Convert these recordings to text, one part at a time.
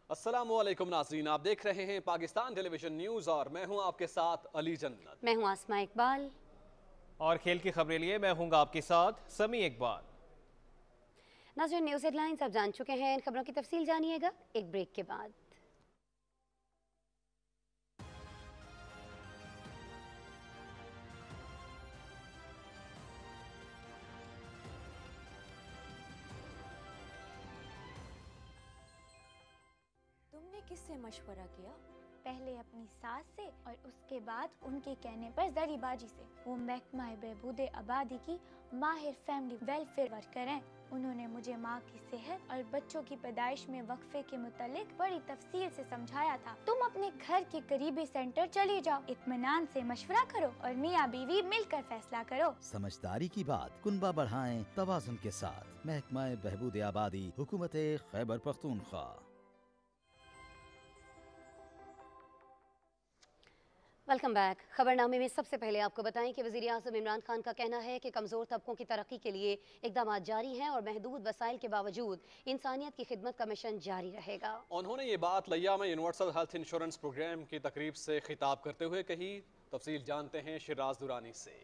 अस्सलामुअलैकुम नाज़रीन, आप देख रहे हैं पाकिस्तान टेलीविजन न्यूज़ और मैं हूं आपके साथ अली जन्नत। मैं हूं आसमा इकबाल और खेल की खबरें लिए मैं हूंगा आपके साथ समी इकबाल। नाज़रीन, न्यूज़ हेडलाइंस आप जान चुके हैं, इन खबरों की तफसील जानिएगा एक ब्रेक के बाद। तुमने किससे मशवरा किया? पहले अपनी सास से और उसके बाद उनके कहने पर जरीबाजी से। वो महकमा बहबूद आबादी की माहिर फैमिली वेलफेयर वर्कर हैं। उन्होंने मुझे माँ की सेहत और बच्चों की पैदाइश में वक्फे के मुतालिक बड़ी तफसील से समझाया था। तुम अपने घर के करीबी सेंटर चले जाओ, इत्मीनान से मशवरा करो और मियाँ बीवी मिलकर फैसला करो। समझदारी की बात, कुनबा बढ़ाएं तवाज़ुन के साथ। महकमा बहबूद आबादी, हुकूमत खैबर पख्तूनख्वा। Welcome back. खबरनामे में सबसे पहले आपको बताएं कि वज़ीर आज़म इमरान खान का कहना है कि कमज़ोर तबकों की तरक्की के लिए इक़दाम जारी हैं और महदूद वसाइल के बावजूद इंसानियत की खिदमत का मिशन जारी रहेगा। उन्होंने ये बात लिया में यूनिवर्सल हेल्थ इंश्योरेंस प्रोग्राम की तकरीब से खिताब करते हुए कही। तफसील जानते हैं शिराज दुरानी से।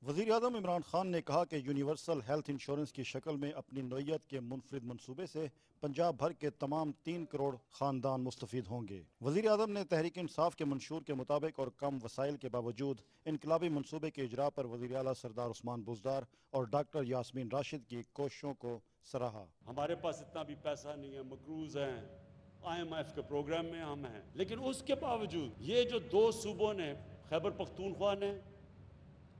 वज़ीर आज़म इमरान खान ने कहा कि यूनिवर्सल हेल्थ इंश्योरेंस की शक्ल में अपनी नौयत के मुनफरिद मनसूबे से पंजाब भर के तमाम 3 करोड़ ख़ानदान मुस्तफ़ीद होंगे। वज़ीर आज़म ने तहरीक इंसाफ के मंशूर के मुताबिक और कम वसाइल के बावजूद इनकलाबी मनसूबे के इजरा पर वज़ीर आला सरदार उस्मान बुज़दार और डॉक्टर यास्मीन राशिद की कोशिशों को सराहा। हमारे पास इतना भी पैसा नहीं है, मकरूज़ हैं, IMF के प्रोग्राम में हम हैं, लेकिन उसके बावजूद ये जो 2 सूबों ने, खैबर पख्तूनख्वा ने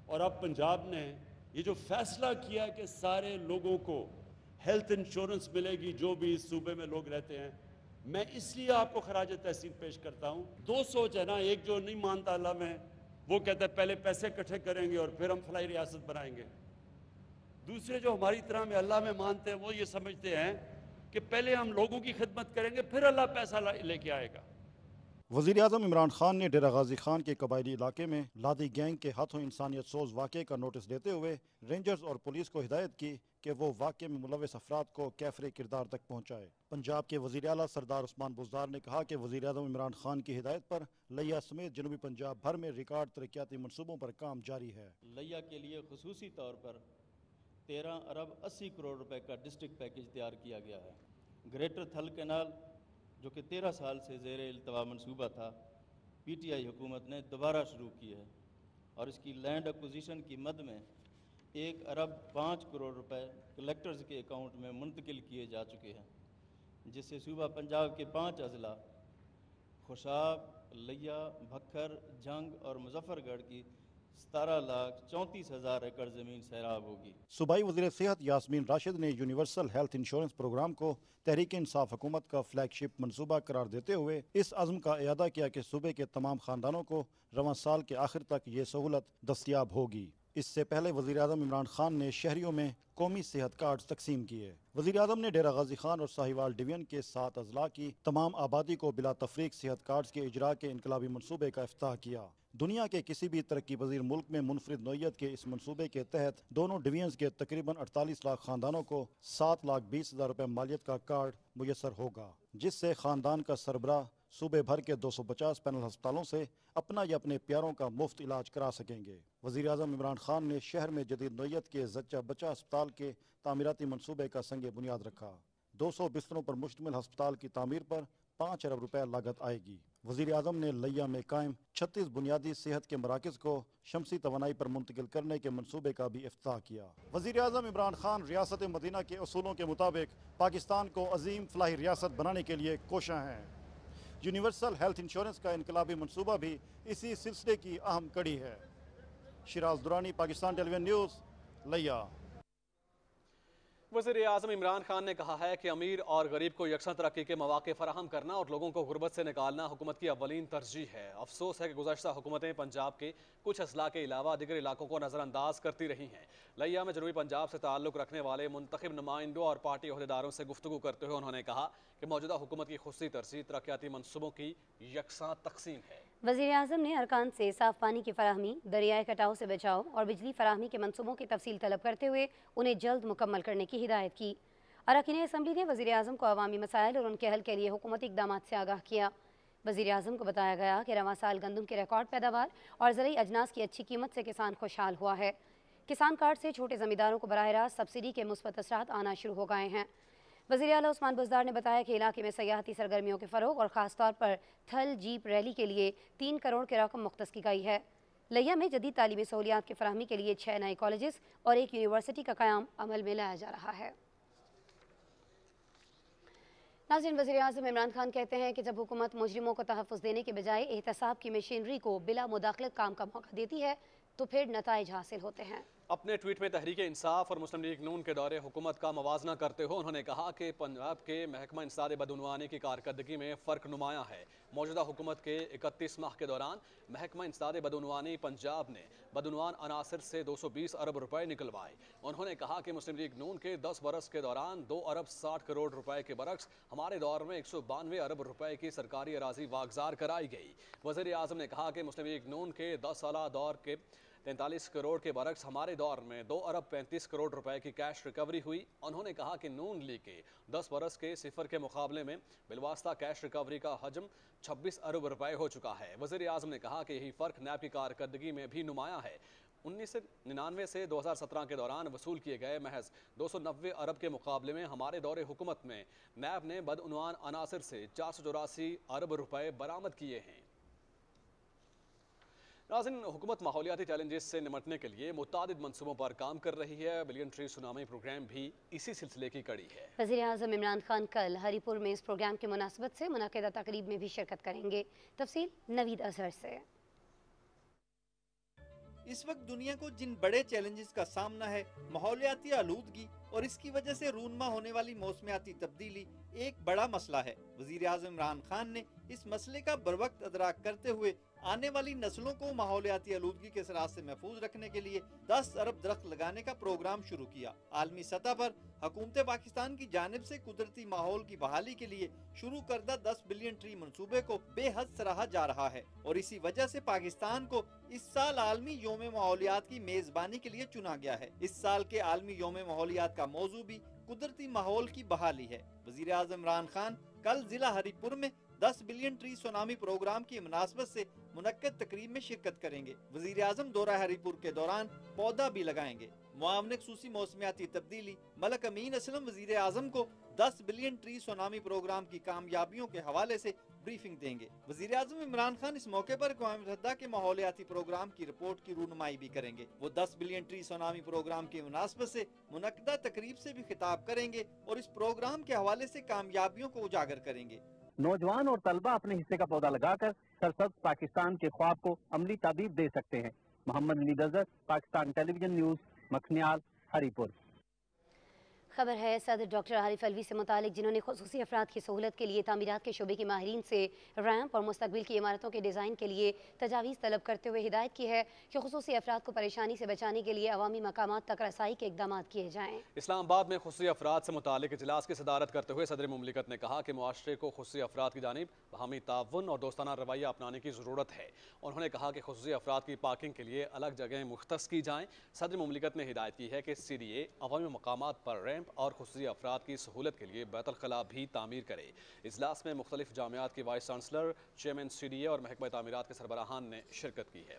और अब पंजाब ने, ये जो फैसला किया कि सारे लोगों को हेल्थ इंश्योरेंस मिलेगी जो भी इस सूबे में लोग रहते हैं, मैं इसलिए आपको खराज तहसीन पेश करता हूँ। 2 सोच है ना, एक जो नहीं मानता अल्लाह में, वो कहता है पहले पैसे इकट्ठे करेंगे और फिर हम फलाई रियासत बनाएंगे। दूसरे जो हमारी तरह में अल्लाह में मानते हैं, वो ये समझते हैं कि पहले हम लोगों की खिदमत करेंगे फिर अल्लाह पैसा लेके आएगा। वज़ीर आज़म इमरान खान ने डेरा गाजी खान के कबायली इलाके में लादी गैंग के हाथों इंसानियत सोज वाक़े का नोटिस देते हुए रेंजर्स और पुलिस को हिदायत की कि वो वाक़े में मुलविस अफराद को कैफरे किरदार तक पहुँचाए। पंजाब के वज़ीर आला सरदार उस्मान बुज़दार ने कहा कि वज़ीर आज़म इमरान खान की हिदायत पर लिया समेत जनूबी पंजाब भर में रिकॉर्ड तरक्याती मनसूबों पर काम जारी है। लिया के लिए खुसूसी तौर पर 13 अरब 80 करोड़ रुपए का डिस्ट्रिक्ट पैकेज तैयार किया गया है। ग्रेटर थल कैनाल जो कि 13 साल से ज़ेर इल्तवा मनसूबा था, PTI हुकूमत ने दोबारा शुरू की है और इसकी लैंड एक्विजिशन की मद में 1 अरब 5 करोड़ रुपए कलेक्टर्स के अकाउंट में मुंतकिल किए जा चुके हैं, जिससे सूबा पंजाब के 5 अजला खुशाब, लिया, भक्खर, जंग और मुजफ्फरगढ़ की 17,34,000 एकड़ ज़मीन सैराब होगी। सूबाई वज़ीर सेहत यास्मीन राशिद ने यूनिवर्सल हेल्थ इंश्योरेंस प्रोग्राम को तहरीक इंसाफ हुकूमत का फ्लैगशिप मनसूबा करार देते हुए इस अज़्म का इयादा किया कि सूबे के तमाम ख़ानदानों को रवां साल के आखिर तक ये सहूलत दस्तियाब होगी। इससे पहले वज़ीर आज़म इमरान खान ने शहरियों में कौमी सेहत कार्ड तकसीम किए। वज़ीर आज़म ने डेरा गाजी खान और साहिवाल डिवीजन के 7 अजला की तमाम आबादी को बिला तफरीक सेहत कार्ड के इजरा के इनकलाबी मनसूबे का इफ्ताह किया। दुनिया के किसी भी तरक्की पज़ीर मुल्क में मुनफरिद नौयत के इस मनसूबे के तहत दोनों डिवीजन्स के तकरीबन 48 लाख ख़ानदानों को 7,20,000 रुपये मालियत का कार्ड मुयसर होगा, जिससे ख़ानदान का सरबराह सूबे भर के 250 पैनल अस्पतालों से अपना या अपने प्यारों का मुफ्त इलाज करा सकेंगे। वज़ीर आज़म इमरान खान ने शहर में जदीद नौयत के जच्चा बच्चा अस्पताल के तामीराती मनसूबे का संग बुनियाद रखा। 200 बिस्तरों पर मुश्तमिल अस्पताल की तामीर पर 5 अरब रुपए लागत आएगी। वज़ीर आज़म ने लिया में कायम 36 बुनियादी सेहत के मराकज़ को शमसी तवानाई पर मुंतकिल करने के मनसूबे का भी इफ्ताह किया। वज़ीर आज़म इमरान खान रियासत मदीना के उसूलों के मुताबिक पाकिस्तान को अजीम फलाही रियासत बनाने के लिए कोशां हैं। यूनिवर्सल हेल्थ इंश्योरेंस का इनकलाबी मनसूबा भी इसी सिलसिले की अहम कड़ी है। शिराज दुरानी, पाकिस्तान टेलीविजन न्यूज़, लिया। वज़ीर आज़म इमरान खान ने कहा है कि अमीर और गरीब को यकसा तरक्की के मौके फराहम करना और लोगों को गुर्बत से निकालना हुकूमत की अव्वलीन तरजीह है। अफसोस है कि गुज़श्ता हुकूमतें पंजाब के कुछ अजला के अलावा दीगर इलाकों को नज़रअंदाज करती रही हैं। लिया में जनूबी पंजाब से ताल्लुक़ रखने वाले मुंतखब नुमाइंदों और पार्टी अहदेदारों से गुफ्तगू करते हुए उन्होंने कहा कि मौजूदा हुकूमत की खुसूसी तरजीह तरक्याती मनसूबों की यकसा तकसीम है। वज़ीर आज़म ने अरकान से साफ पानी की फराहमी, दरियाए कटाव से बचाव और बिजली फराहमी के मनसूबों की तफसील तलब करते हुए उन्हें जल्द मुकम्मल करने की हिदायत की। अरकान असम्बली ने वज़ीर आज़म को अवामी मसाइल और उनके हल के लिए हुकूमती इक़दामात से आगाह किया। वज़ीर आज़म को बताया गया कि रवां साल गंदम की रिकॉर्ड पैदावार और ज़रूरी अजनास की अच्छी कीमत से किसान खुशहाल हुआ है। किसान कार्ड से छोटे ज़मींदारों को बराह रास्त सब्सिडी के मुस्बत असरात आना शुरू हो गए हैं। वज़ीर आला उस्मान बुज़दार ने बताया कि इलाके में सयाहती सरगर्मियों के फ़रोग़ और ख़ास तौर पर थल जीप रैली के लिए 3 करोड़ की रकम मुख्तस की गई है। लिया में जदीद तालीमी सहूलियात की फराहमी के लिए 6 नए कॉलेजेस और एक यूनिवर्सिटी का क़याम अमल में लाया जा रहा है। नाज़रीन, वज़ीर आज़म इमरान खान कहते हैं कि जब हुकूमत मुजरिमों को तहफ़्फ़ुज़ देने के बजाय एहतसाब की मशीनरी को बिला मुदाखलत काम का मौका देती है तो फिर नताइज हासिल होते हैं। अपने ट्वीट में तहरीक इंसाफ और मुस्लिम लीग नून के दौरे हुकूमत का मवाजना करते हुए उन्होंने कहा कि पंजाब के महकमा इंसदाद बदउनवानी की कारकर्दगी में फ़र्क नुमाया है। मौजूदा हुकूमत के 31 माह के दौरान महकमा इंसदाद बदउनवानी पंजाब ने बदउनवान अनासर से 220 अरब रुपए निकलवाए। उन्होंने कहा कि मुस्लिम लीग नून के 10 बरस के दौरान 2 अरब 60 करोड़ रुपए के बरक्स हमारे दौर में 192 अरब रुपए की सरकारी अराजी वागजार कराई गई। वज़ीर आज़म ने कहा कि मुस्लिम लीग नून के 10 साला दौर के 43 करोड़ के बरक्स हमारे दौर में 2 अरब 35 करोड़ रुपए की कैश रिकवरी हुई। उन्होंने कहा कि नून लीग के 10 बरस के सिफर के मुकाबले में बिलवास्ता कैश रिकवरी का हजम 26 अरब रुपए हो चुका है। वज़ीर आज़म ने कहा कि यही फ़र्क नैब की कारकर्दगी में भी नुमाया है। 1999 से 2017 के दौरान वसूल किए गए महज 290 अरब के मुकाबले में हमारे दौरे हुकूमत में नैब ने बदउनवान अनासर से 484 अरब रुपए बरामद किए हैं। नाज़रीन, हुकूमत माहौलियाती चैलेंजेस से निपटने के लिए मुतादिद मनसूबों पर काम कर रही है। बिलियन ट्री सुनामी प्रोग्राम भी इसी सिलसिले की कड़ी है। वज़ीर आज़म इमरान खान कल हरीपुर में इस प्रोग्राम की मुनासबत से मुनक़िदा तक़रीब में भी शिरकत करेंगे। तफसील नवीद अज़हर से। इस वक्त दुनिया को जिन बड़े चैलेंजेस का सामना है, माहौलियाती आलूदगी और इसकी वजह से रूनमा होने वाली मौसमियाती तब्दीली एक बड़ा मसला है। वज़ीर आज़म इमरान खान ने इस मसले का बरवक्त अदराक करते हुए आने वाली नस्लों को माहौलियाती आलूदगी के असरात से महफूज रखने के लिए 10 अरब दरख्त लगाने का प्रोग्राम शुरू किया। आलमी सतह पर हुकूमत पाकिस्तान की जानिब से कुदरती माहौल की बहाली के लिए शुरू करदा 10 बिलियन ट्री मंसूबे को बेहद सराहा जा रहा है और इसी वजह से पाकिस्तान को इस साल आलमी योम माहौलियात की मेजबानी के लिए चुना गया है। इस साल के आलमी योम माहौलियात का मौजू भी कुदरती माहौल की बहाली है। वज़ीर आज़म इमरान खान कल जिला हरीपुर में 10 बिलियन ट्री सुनामी प्रोग्राम की मुनासबत से मुनक्कद तकरीब में शिरकत करेंगे। वज़ीर आज़म दौरा हरीपुर के दौरान पौधा भी लगाएंगे। मुआवने ख़ुसूसी मौसमियाती तब्दीली मलक अमीन असलम वज़ीर आज़म को 10 बिलियन ट्री सुनामी प्रोग्राम की कामयाबियों के हवाले से ब्रीफिंग देंगे। वज़ीर आज़म इमरान खान इस मौके पर अक़वाम मुत्तहिदा के माहौलियाती प्रोग्राम की रिपोर्ट की रूनुमाई भी करेंगे। वो 10 बिलियन ट्री सुनामी प्रोग्राम की मुनासबत से मुनक्किदा तकरीब से भी खिताब करेंगे और इस प्रोग्राम के हवाले से कामयाबियों को उजागर करेंगे। नौजवान और तलबा अपने हिस्से का पौधा लगाकर सरसब्ज पाकिस्तान के ख्वाब को अमली ताबीब दे सकते हैं। Mohammad Naveed Azhar, Pakistan television news, Makhnial, Haripur. खबर है सदर डॉक्टर आरिफ अलवी से मुतालिक, जिन्होंने खुसूसी अफराद की सहूलत के लिए तामीरात के शोबे के माहिरीन से रैंप और मुस्तकबिल की इमारतों के डिज़ाइन के लिए तजावीज़ तलब करते हुए हिदायत की है कि खुसूसी अफराद को परेशानी से बचाने के लिए अवामी मकामात तक रसाई के इकदाम किए जाएँ। इस्लामाबाद में खुसूसी अफराद से मुतालिक इजलास की सदारत करते हुए सदर मुमलिकत ने कहा कि मुआशरे को खुसूसी अफराद की जानिब बाहमी ताउन और दोस्ताना रवैया अपनाने की ज़रूरत है। उन्होंने कहा कि खुसूसी अफराद की पार्किंग के लिए अलग जगह मुख्तस की जाएँ। सदर मुमलिकत ने हिदायत की है कि CDA अवामी मकामात पर रैंप और खुसूसी अफराद की सहूलत के लिए बैतुल खला भी तामीर करे। इजलास में मुख्तलिफ जामियात के वाइस चांसलर, चेयरमैन CDA और महकमा तामीरात के सरबराहान ने शिरकत की है।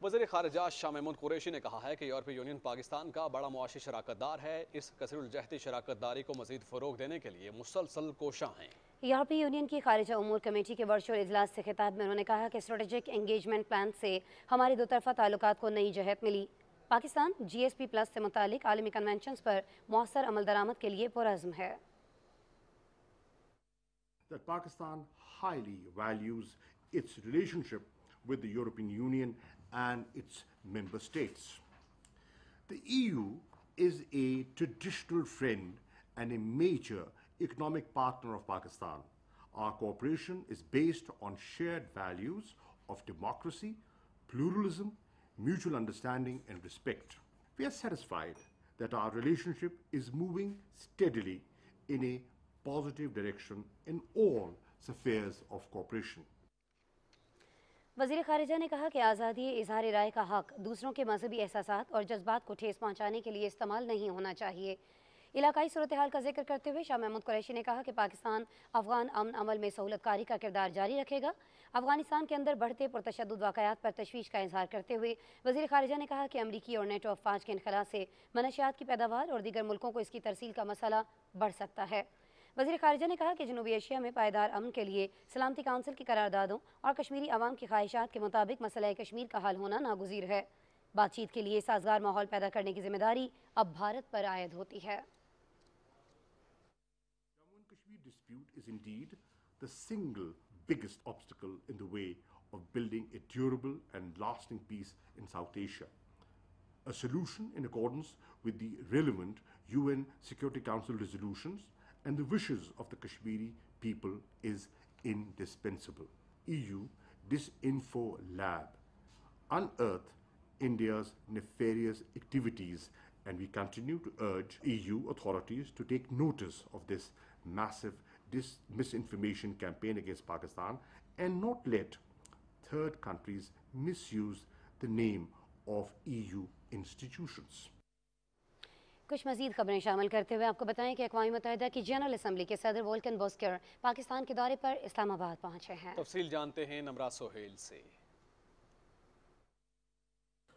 वज़ीर ख़ारिजा शाह महमूद कुरैशी ने कहा है कि यूरोपीय यूनियन पाकिस्तान का बड़ा मुआशी शराकतदार है। इस कसरुल-जहती शराकतदारी को मज़ीद फ़रोग़ देने के लिए मुसलसल कोशां हैं। यूरोपीय यूनियन की खारिजा उमूर कमेटी के वर्चुअल इजलास से खिताब में उन्होंने कहा कि स्ट्रेटेजिक एंगेजमेंट प्लान से हमारी दो तरफ़ा ताल्लुकात को नई जहत मिली। पाकिस्तान GSP+ से मुतालिक आलमी कन्वेंशंस पर मौसर अमल दरामद के लिए पुरअज़्म है। That Pakistan highly values its relationship with the European Union and its member states. The EU is a traditional friend and a major economic partner of Pakistan. Our cooperation is based on shared values of democracy, pluralism, mutual understanding and respect. We are satisfied that our relationship is moving steadily in a positive direction in all spheres of cooperation. वज़ीर ख़ारिजा ने कहा कि आज़ादी इज़हार राय का हक़ दूसरों के मजहबी एहसासात और जज्बात को ठेस पहुँचाने के लिए इस्तेमाल नहीं होना चाहिए। इलाकाई सूरत हाल का जिक्र करते हुए शाह महमूद कुरैशी ने कहा कि पाकिस्तान अफगान अमन अमल में सहूलतकारी का किरदार जारी रखेगा। अफगानिस्तान के अंदर बढ़ते पुरतशद्दुद वाक़यात पर तशवीश का इजहार करते हुए वज़ीर ख़ारिजा ने कहा कि अमरीकी और नेटो अफ़वाज के इनखला से मनशियात की पैदावार और दीगर मुल्कों को इसकी तरसील का मसला बढ़ सकता है। वज़ीर ख़ारिजा ने कहा कि जनूबी एशिया में पायदार अमन के लिए सलामती काउंसिल की करारदादों और कश्मीरी अवाम की ख्वाहिशात के मुताबिक मसला कश्मीर का हल होना नागुज़ीर है। बातचीत के लिए साजगार माहौल पैदा करने की जिम्मेदारी अब भारत पर आयद होती है। Jammu-and-Kashmir dispute is indeed the single biggest obstacle in the way of building a durable and lasting peace in South Asia. A solution in accordance with the relevant UN Security Council resolutions and the wishes of the Kashmiri people is indispensable. EU Disinfo Lab unearthed India's nefarious activities, and we continue to urge EU authorities to take notice of this massive misinformation campaign against Pakistan and not let third countries misuse the name of EU institutions. कुछ मजीद खबरें शामिल करते हुए आपको बताएं कि अक़वाम मुत्तहिदा की general assembly के सदर वोल्कन बोस्कर पाकिस्तान के दौरे पर इस्लामाबाद पहुंचे हैं। तफसील जानते हैं नमरा सोहेल से।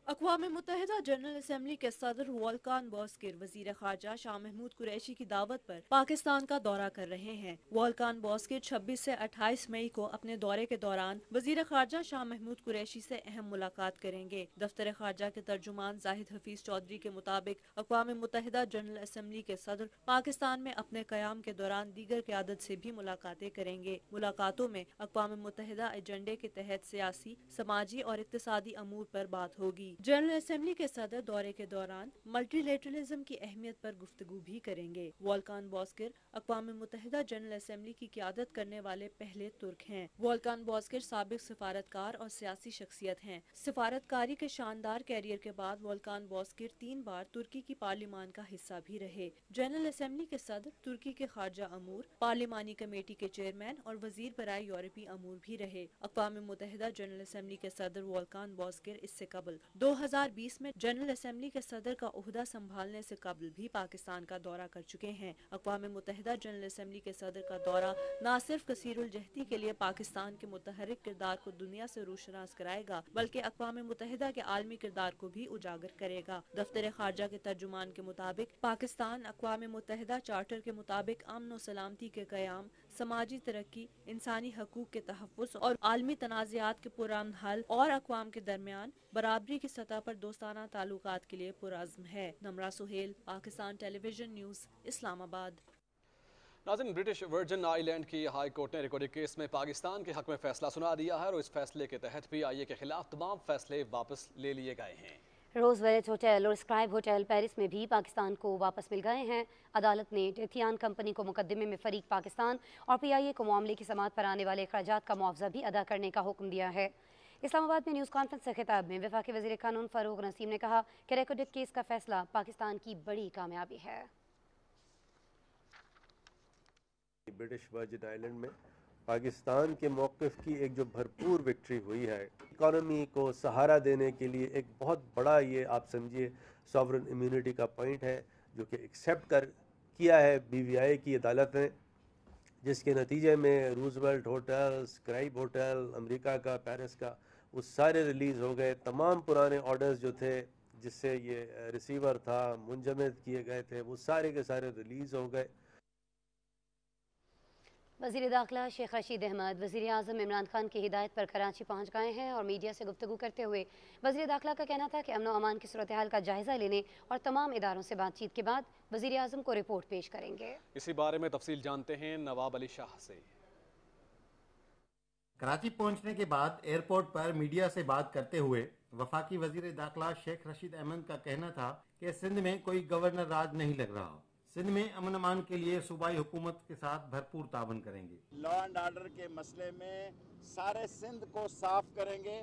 अक़वाम मुत्तहिदा जनरल असम्बली के सदर वोल्कान बोस्कर वज़ीर ख़ारजा शाह महमूद कुरैशी की दावत पर पाकिस्तान का दौरा कर रहे हैं। वोल्कान बोस्कर 26 से 28 मई को अपने दौरे के दौरान वज़ीर ख़ारजा शाह महमूद कुरैशी से अहम मुलाकात करेंगे। दफ्तर ख़ारजा के तर्जुमान जाहिद हफीज चौधरी के मुताबिक अक़वाम मुत्तहिदा जनरल असम्बली के सदर पाकिस्तान में अपने क़याम के दौरान दीगर क़यादत से भी मुलाकातें करेंगे। मुलाकातों में अक़वाम मुत्तहिदा एजेंडे के तहत सियासी, समाजी और इक़्तिसादी अमूर पर बात होगी। जनरल असम्बली के सदर दौरे के दौरान मल्टीलेटरलिज्म की अहमियत पर गुफ्तगू भी करेंगे। वोल्कान बोस्कर अक़वाम मुत्तहिदा जनरल असम्बली की क़यादत करने वाले पहले तुर्क हैं। वोल्कान बोस्कर साबिक़ सफारतकार और सियासी शख्सियत हैं। सफारतकारी के शानदार कैरियर के बाद वोल्कान बोस्कर 3 बार तुर्की की पार्लिमान का हिस्सा भी रहे। जनरल असम्बली के सदर तुर्की के खारजा अमूर, पार्लिमानी कमेटी के चेयरमैन और वजीर बराए यूरोपी अमूर भी रहे। अक़वाम मुत्तहिदा जनरल असम्बली के सदर वोल्कान बोस्कर इससे कबल 2020 में जनरल असम्बली के सदर का ओहदा संभालने से कबल भी पाकिस्तान का दौरा कर चुके हैं। अक़वाम मुत्तहिदा जनरल असम्बली के सदर का दौरा न सिर्फ कसीरुल जहती के लिए पाकिस्तान के मुतहर्रिक किरदार को दुनिया से रोशनास कराएगा, बल्कि अक़वाम मुत्तहिदा के आलमी किरदार को भी उजागर करेगा। दफ्तर ख़ारजा के तर्जुमान के मुताबिक पाकिस्तान अक़वाम मुत्तहिदा चार्टर के मुताबिक अमन और सलामती के क़याम, समाजी तरक्की, इंसानी हकूक़ के तहफ़्फ़ुज़ और आलमी तनाज़ात के पुरअमन हल और अक़वाम के दरमियान बराबरी की सतह पर दोस्ताना ताल्लुकात के लिए पुरअज़्म है। Namra Suhail, Pakistan television news, Islamabad. नाज़रीन, ब्रिटिश वर्जिन आइलैंड की हाई कोर्ट ने रिकॉर्डिंग केस में पाकिस्तान के हक में फैसला सुना दिया है और इस फैसले के तहत PIA के खिलाफ तमाम फैसले वापस ले लिए गए हैं। रोजवेलेट होटल और स्क्राइब होटल पेरिस में भी पाकिस्तान को वापस मिल गए हैं। अदालत ने टेथियान कंपनी को मुकदमे में फरीक पाकिस्तान और PIA को मामले की समाअत पर आने वाले अखराजात का मुआवजा भी अदा करने का हुक्म दिया है। इस्लामाबाद में न्यूज़ कॉन्फ्रेंस से खिताब में वफाकी वज़ीर कानून फ़ारूक नसीम ने कहा कि रिकॉर्डेड केस का फैसला पाकिस्तान की बड़ी कामयाबी है। ब्रिटिश वर्जिन आइलैंड में पाकिस्तान के मौक़िफ़ की एक जो भरपूर विक्ट्री हुई है, इकॉनमी को सहारा देने के लिए एक बहुत बड़ा, ये आप समझिए सॉवरन इम्यूनिटी का पॉइंट है जो कि एक्सेप्ट किया है BVI की अदालत ने, जिसके नतीजे में Roosevelt hotel, scribe hotel, America का, पेरिस का, वो सारे रिलीज़ हो गए। तमाम पुराने ऑर्डर्स जो थे जिससे ये रिसीवर था मुंजमद किए गए थे, वो सारे के सारे रिलीज़ हो गए। वज़ीर दाखिला शेख रशीद अहमद वज़ीर आज़म इमरान खान की हिदायत पर कराची पहुँच गए हैं और मीडिया से गुफ्तगू करते हुए वज़ीर दाखिला का कहना था कि अमन व अमान की सूरत हाल का जायज़ा लेने और तमाम इदारों से बातचीत के बाद वज़ीर आज़म को रिपोर्ट पेश करेंगे। इसी बारे में तफसील जानते हैं नवाब अली शाह से। कराची पहुंचने के बाद एयरपोर्ट पर मीडिया से बात करते हुए वफाकी वज़ीर दाखिला शेख रशीद अहमद का कहना था कि सिंध में कोई गवर्नर राज नहीं लग रहा। सिंध में अमन अमान के लिए सूबाई हुकूमत के साथ भरपूर तावन करेंगे। लॉ एंड ऑर्डर के मसले में सारे सिंध को साफ करेंगे,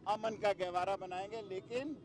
अमन का गहवारा बनाएंगे, लेकिन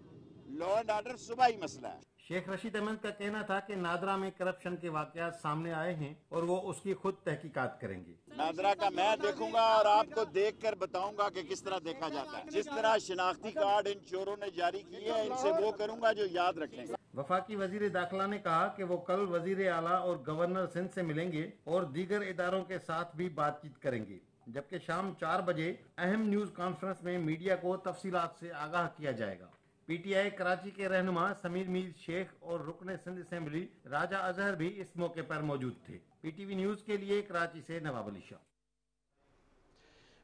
लॉ एंड ऑर्डर सूबाई मसला है। शेख रशीद अहमद का कहना था कि नादरा में करप्शन के वाकयात सामने आए हैं और वो उसकी खुद तहकीकात करेंगे। नादरा का मैं देखूंगा और आपको देखकर बताऊंगा कि किस तरह देखा जाता है। जिस तरह शिनाख्ती कार्ड इन चोरों ने जारी किए हैं, इनसे वो करूंगा जो याद रखेंगे। वफाकी वजीर दाखिला ने कहा कि वो कल वजीर आला और गवर्नर सिंध से मिलेंगे और दीगर इदारों के साथ भी बातचीत करेंगे, जबकि शाम 4 बजे अहम न्यूज कॉन्फ्रेंस में मीडिया को तफसीलात से आगाह किया जाएगा। पीटीआई कराची के रहनुमा समीर मीर शेख और रुकने सिंध असेंबली राजा अजहर भी इस मौके पर मौजूद थे। पीटीवी न्यूज के लिए कराची से नवाब अली शाह।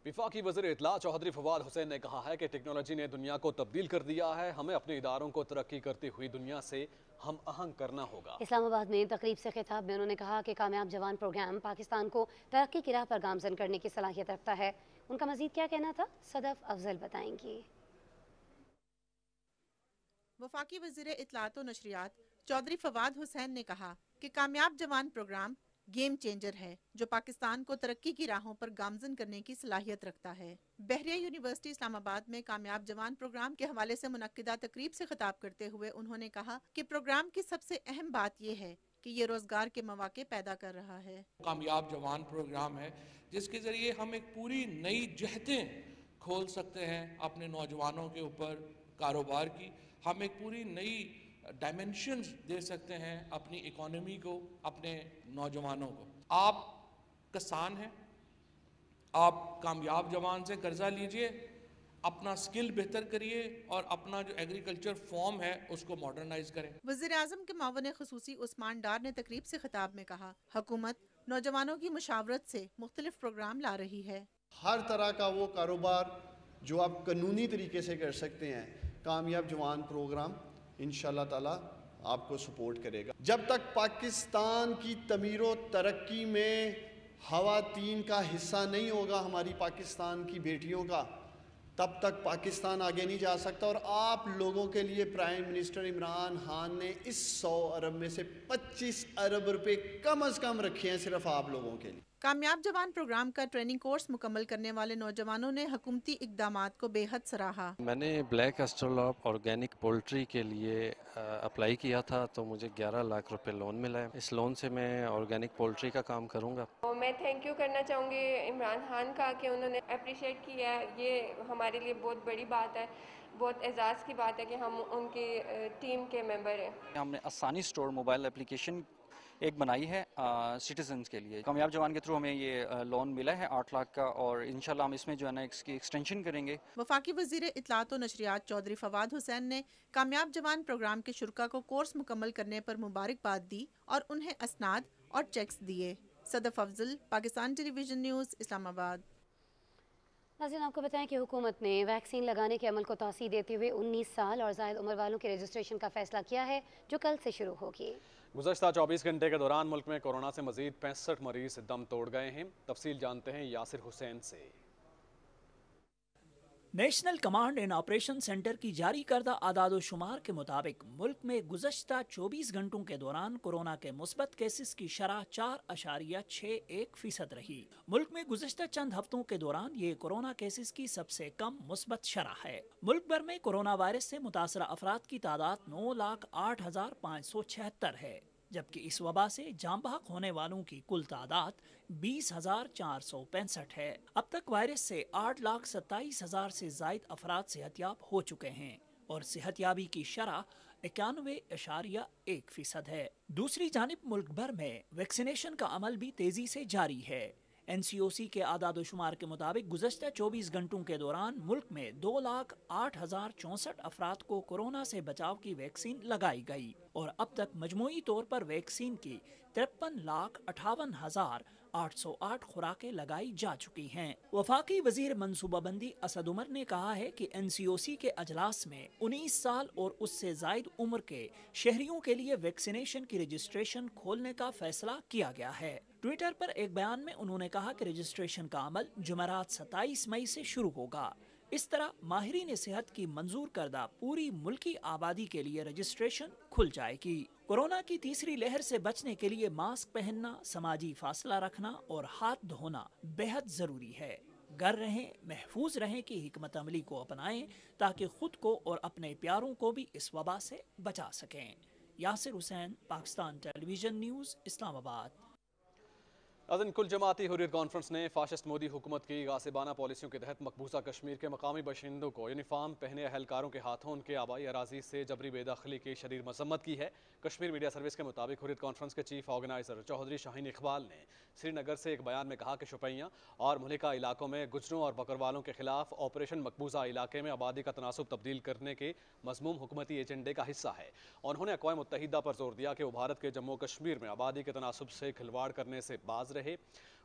वफाकी वज़ीर इत्तला चौधरी फवाद हुसैन ने कहा है कि टेक्नोलॉजी ने दुनिया को तब्दील कर दिया है, हमें अपने इदारों को तरक्की करती हुई दुनिया से हम आहंग करना होगा। इस्लामाबाद में तकरीब से खिताब में उन्होंने कहा कि कामयाब जवान प्रोग्राम पाकिस्तान को तरक्की की राह पर गामजन करने की सलाहियत रखता है। उनका मजीद क्या कहना था, सदफ अफजल बताएंगी। वफाकी वज़ीर इत्तलात और नशरियात चौधरी फवाद हुसैन ने कहा कि कामयाब जवान प्रोग्राम गेम चेंजर है जो पाकिस्तान को तरक्की की राहों पर गामजन करने की सलाहियत रखता है। बहरिया यूनिवर्सिटी इस्लामाबाद में कामयाब जवान प्रोग्राम के हवाले से मुनक्किदा तकरीब से खिताब करते हुए उन्होंने कहा कि प्रोग्राम की सबसे अहम बात यह है कि ये रोजगार के मौके पैदा कर रहा है। कामयाब जवान प्रोग्राम है जिसके जरिए हम एक पूरी नई जहतें खोल सकते हैं अपने नौजवानों के ऊपर कारोबार की, हम एक पूरी नई डायमेंशंस दे सकते हैं अपनी इकोनॉमी को, अपने नौजवानों को। आप किसान हैं, आप कामयाब जवान से कर्जा लीजिए, अपना स्किल बेहतर करिए और अपना जो एग्रीकल्चर फॉर्म है उसको मॉडर्नाइज करें। वज़ीर आज़म के मावन खुसूसी उस्मान डार ने तकरीब से खिताब में कहा, हुकूमत नौजवानों की मुशावरत से मुख्तलिफ प्रोग्राम ला रही है। हर तरह का वो कारोबार जो आप कानूनी तरीके से कर सकते हैं, कामयाब जवान प्रोग्राम इंशाअल्लाह ताला आपको सपोर्ट करेगा। जब तक पाकिस्तान की तमीर व तरक्की में ख़वातीन का हिस्सा नहीं होगा, हमारी पाकिस्तान की बेटियों का, तब तक पाकिस्तान आगे नहीं जा सकता। और आप लोगों के लिए प्राइम मिनिस्टर इमरान खान ने इस 100 अरब में से 25 अरब रुपए कम अज़ कम रखे हैं सिर्फ आप लोगों के लिए। कामयाब जवान प्रोग्राम का ट्रेनिंग कोर्स मुकम्मल करने वाले नौजवानों ने हुकूमती इक़दामात को बेहद सराहा। मैंने ब्लैक एस्ट्रोलॉप ऑर्गेनिक पोल्ट्री के लिए अप्लाई किया था तो मुझे 11 लाख रुपए लोन मिला है। इस लोन से मैं ऑर्गेनिक पोल्ट्री का काम करूँगा। मैं थैंक यू करना चाहूँगी इमरान खान का कि उन्होंने अप्रिशिएट किया है, ये हमारे लिए बहुत बड़ी बात है, बहुत एजाज़ की बात है कि हम उनकी टीम के मेंबर हैं। हमने आसानी स्टोर मोबाइल एप्लीकेशन एक बनाई है सिटीजन्स के लिए। कामयाब जवान के थ्रू हमें ये लोन मिला है 8 लाख का और इंशाल्लाह हम इसमें जो है ना इसकी एक्सटेंशन करेंगे। वफाकी वज़ीर इत्तलात और नशरियात चौधरी फवाद हुसैन ने कामयाब जवान प्रोग्राम के शुरका को कोर्स मुकम्मल करने पर मुबारकबाद दी और उन्हें असनाद और चेक्स दिए। Sadaf Afzal, Pakistan television news, Islamabad. नाज़रीन, आपको बताएं कि हुकूमत ने वैक्सीन लगाने के अमल को तौसीह देते हुए 19 साल और ज़ायद उम्र वालों के रजिस्ट्रेशन का फैसला किया है जो कल से शुरू होगी। गुज़श्ता 24 घंटे के दौरान मुल्क में कोरोना से मजीद 65 मरीज दम तोड़ गए हैं। तफसील जानते हैं यासिर हुसैन से। National command and operation centre की जारी करदा आदाद शुमार के मुताबिक मुल्क में गुज़श्ता 24 घंटों के दौरान कोरोना के मुस्बत केसेस की शरह 4.61% रही। मुल्क में गुज़श्ता चंद हफ्तों के दौरान ये कोरोना केसेस की सबसे कम मुस्बत शरह है। मुल्क भर में कोरोना वायरस से मुतासरा अफराद की तादाद 9,08,576 है, जबकि इस वबा से जाम बहक होने वालों की कुल तादाद 20,465 है। अब तक वायरस से 8,27,000 से जायद अफराद सेहतयाब हो चुके हैं और सेहतयाबी की शरह 91.1% है। दूसरी जानिब मुल्क भर में वैक्सीनेशन का अमल भी तेजी से जारी है। NCOC के आदाद शुमार के मुताबिक गुज़श्ता 24 घंटों के दौरान मुल्क में 2,08,064 अफराद को कोरोना से बचाव की वैक्सीन लगाई गई और अब तक मजमूई तौर पर वैक्सीन की 53,58,808 खुराकें लगाई जा चुकी हैं। वफाकी वजीर मनसूबाबंदी असद उमर ने कहा है कि NCOC के अजलास में 19 साल और उससे जायद उम्र के शहरियों के लिए वैक्सीनेशन की रजिस्ट्रेशन खोलने का फैसला किया गया है। ट्विटर पर एक बयान में उन्होंने कहा कि रजिस्ट्रेशन का अमल जुमेरात 27 मई से शुरू होगा। इस तरह माहिरीन सेहत की मंजूर करदा पूरी मुल्की आबादी के लिए रजिस्ट्रेशन खुल जाएगी। कोरोना की तीसरी लहर से बचने के लिए मास्क पहनना, समाजी फासला रखना और हाथ धोना बेहद जरूरी है। घर रहें, महफूज रहें की हिकमत अमली को अपनाएं ताकि खुद को और अपने प्यारों को भी इस वबा से बचा सकें। Yasir Hussain, Pakistan television news, Islamabad. अदन कुल जमाती हुर्रियत कॉन्फ्रेंस ने फाशिस्ट मोदी हुकूमत की गासिबाना पॉलिसियों के तहत मकबूजा कश्मीर के मकामी बाशिंदों को यूनिफॉर्म पहने एहलकारों के हाथों उनके आबाई अराजी से जबरी बेदखली की शदीद मजम्मत की है। कश्मीर मीडिया सर्विस के मुताबिक हुर्रियत कॉन्फ्रेंस के चीफ ऑर्गेनाइजर चौधरी शाहीन इकबाल ने श्रीनगर से एक बयान में कहा कि शुपैयाँ और मुलिका इलाकों में गुजरों और बकरवालों के खिलाफ ऑपरेशन मकबूजा इलाके में आबादी का तनासुब तब्दील करने के मजमूम हुकूमती एजेंडे का हिस्सा है। उन्होंने अक़वाम मुत्तहिदा पर जोर दिया कि वो भारत के जम्मू कश्मीर में आबादी के तनासुब से खिलवाड़ करने से बाज रहे।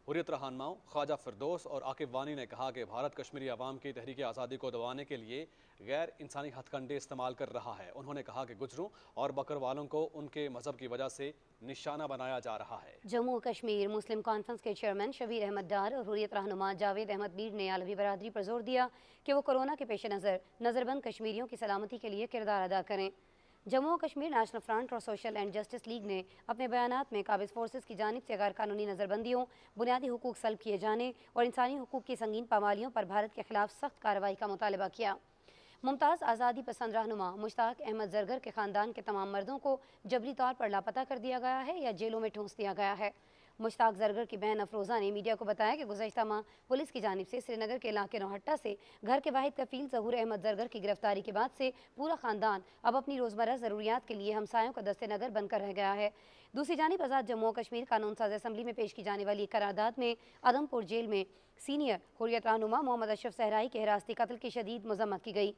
हुर्रियत रहनुमाओं ख्वाजा फिरदौस और आकिब वानी ने कहा कि भारत कश्मीरी अवाम की तहरीक आज़ादी को दबाने के लिए गैर इंसानी हथकंडे इस्तेमाल कर रहा है। उन्होंने कहा कि गुजरों और बकरवालों को उनके मजहब की वजह से निशाना बनाया जा रहा है। जम्मू कश्मीर मुस्लिम कॉन्फ्रेंस के चेयरमैन शबीर अहमद डार और हुर्रियत रहनुमा जावेद अहमद बीर ने आलमी बरादरी पर जोर दिया कि वो कोरोना के पेश नज़र नज़रबंद कश्मीरियों की सलामती के लिए किरदार अदा करें। जम्मू कश्मीर नेशनल फ्रंट और सोशल एंड जस्टिस लीग ने अपने बयानात में काबिज फोर्सेस की जानिब से गैर कानूनी नज़रबंदियों, बुनियादी हुकूक सल्ब किए जाने और इंसानी हुकूक की संगीन पामालियों पर भारत के खिलाफ सख्त कार्रवाई का मुतालबा किया। मुमताज़ आज़ादी पसंद रहनुमा मुश्ताक अहमद जरगर के ख़ानदान के तमाम मर्दों को जबरी तौर पर लापता कर दिया गया है या जेलों में ठूंस दिया गया है। मुश्ताक जरगर की बहन अफरोज़ा ने मीडिया को बताया कि गुज़श्ता माह पुलिस की जानिब से श्रीनगर के इलाके नौहट्टा से घर के वाहिद कफील ज़हूर अहमद जरगर की गिरफ्तारी के बाद से पूरा ख़ानदान अब अपनी रोज़मर्रा ज़रूरियात के लिए हमसायों का दस्ते नगर बनकर रह गया है। दूसरी जानिब आज़ाद जम्मू कश्मीर कानून साज असम्बली में पेश की जाने वाली करारदाद में आदमपुर जेल में सीनियर हुर्रियत रहनुमा मोहम्मद अशरफ सहराई के हिरासती कत्ल की शदीद मजम्मत की गई।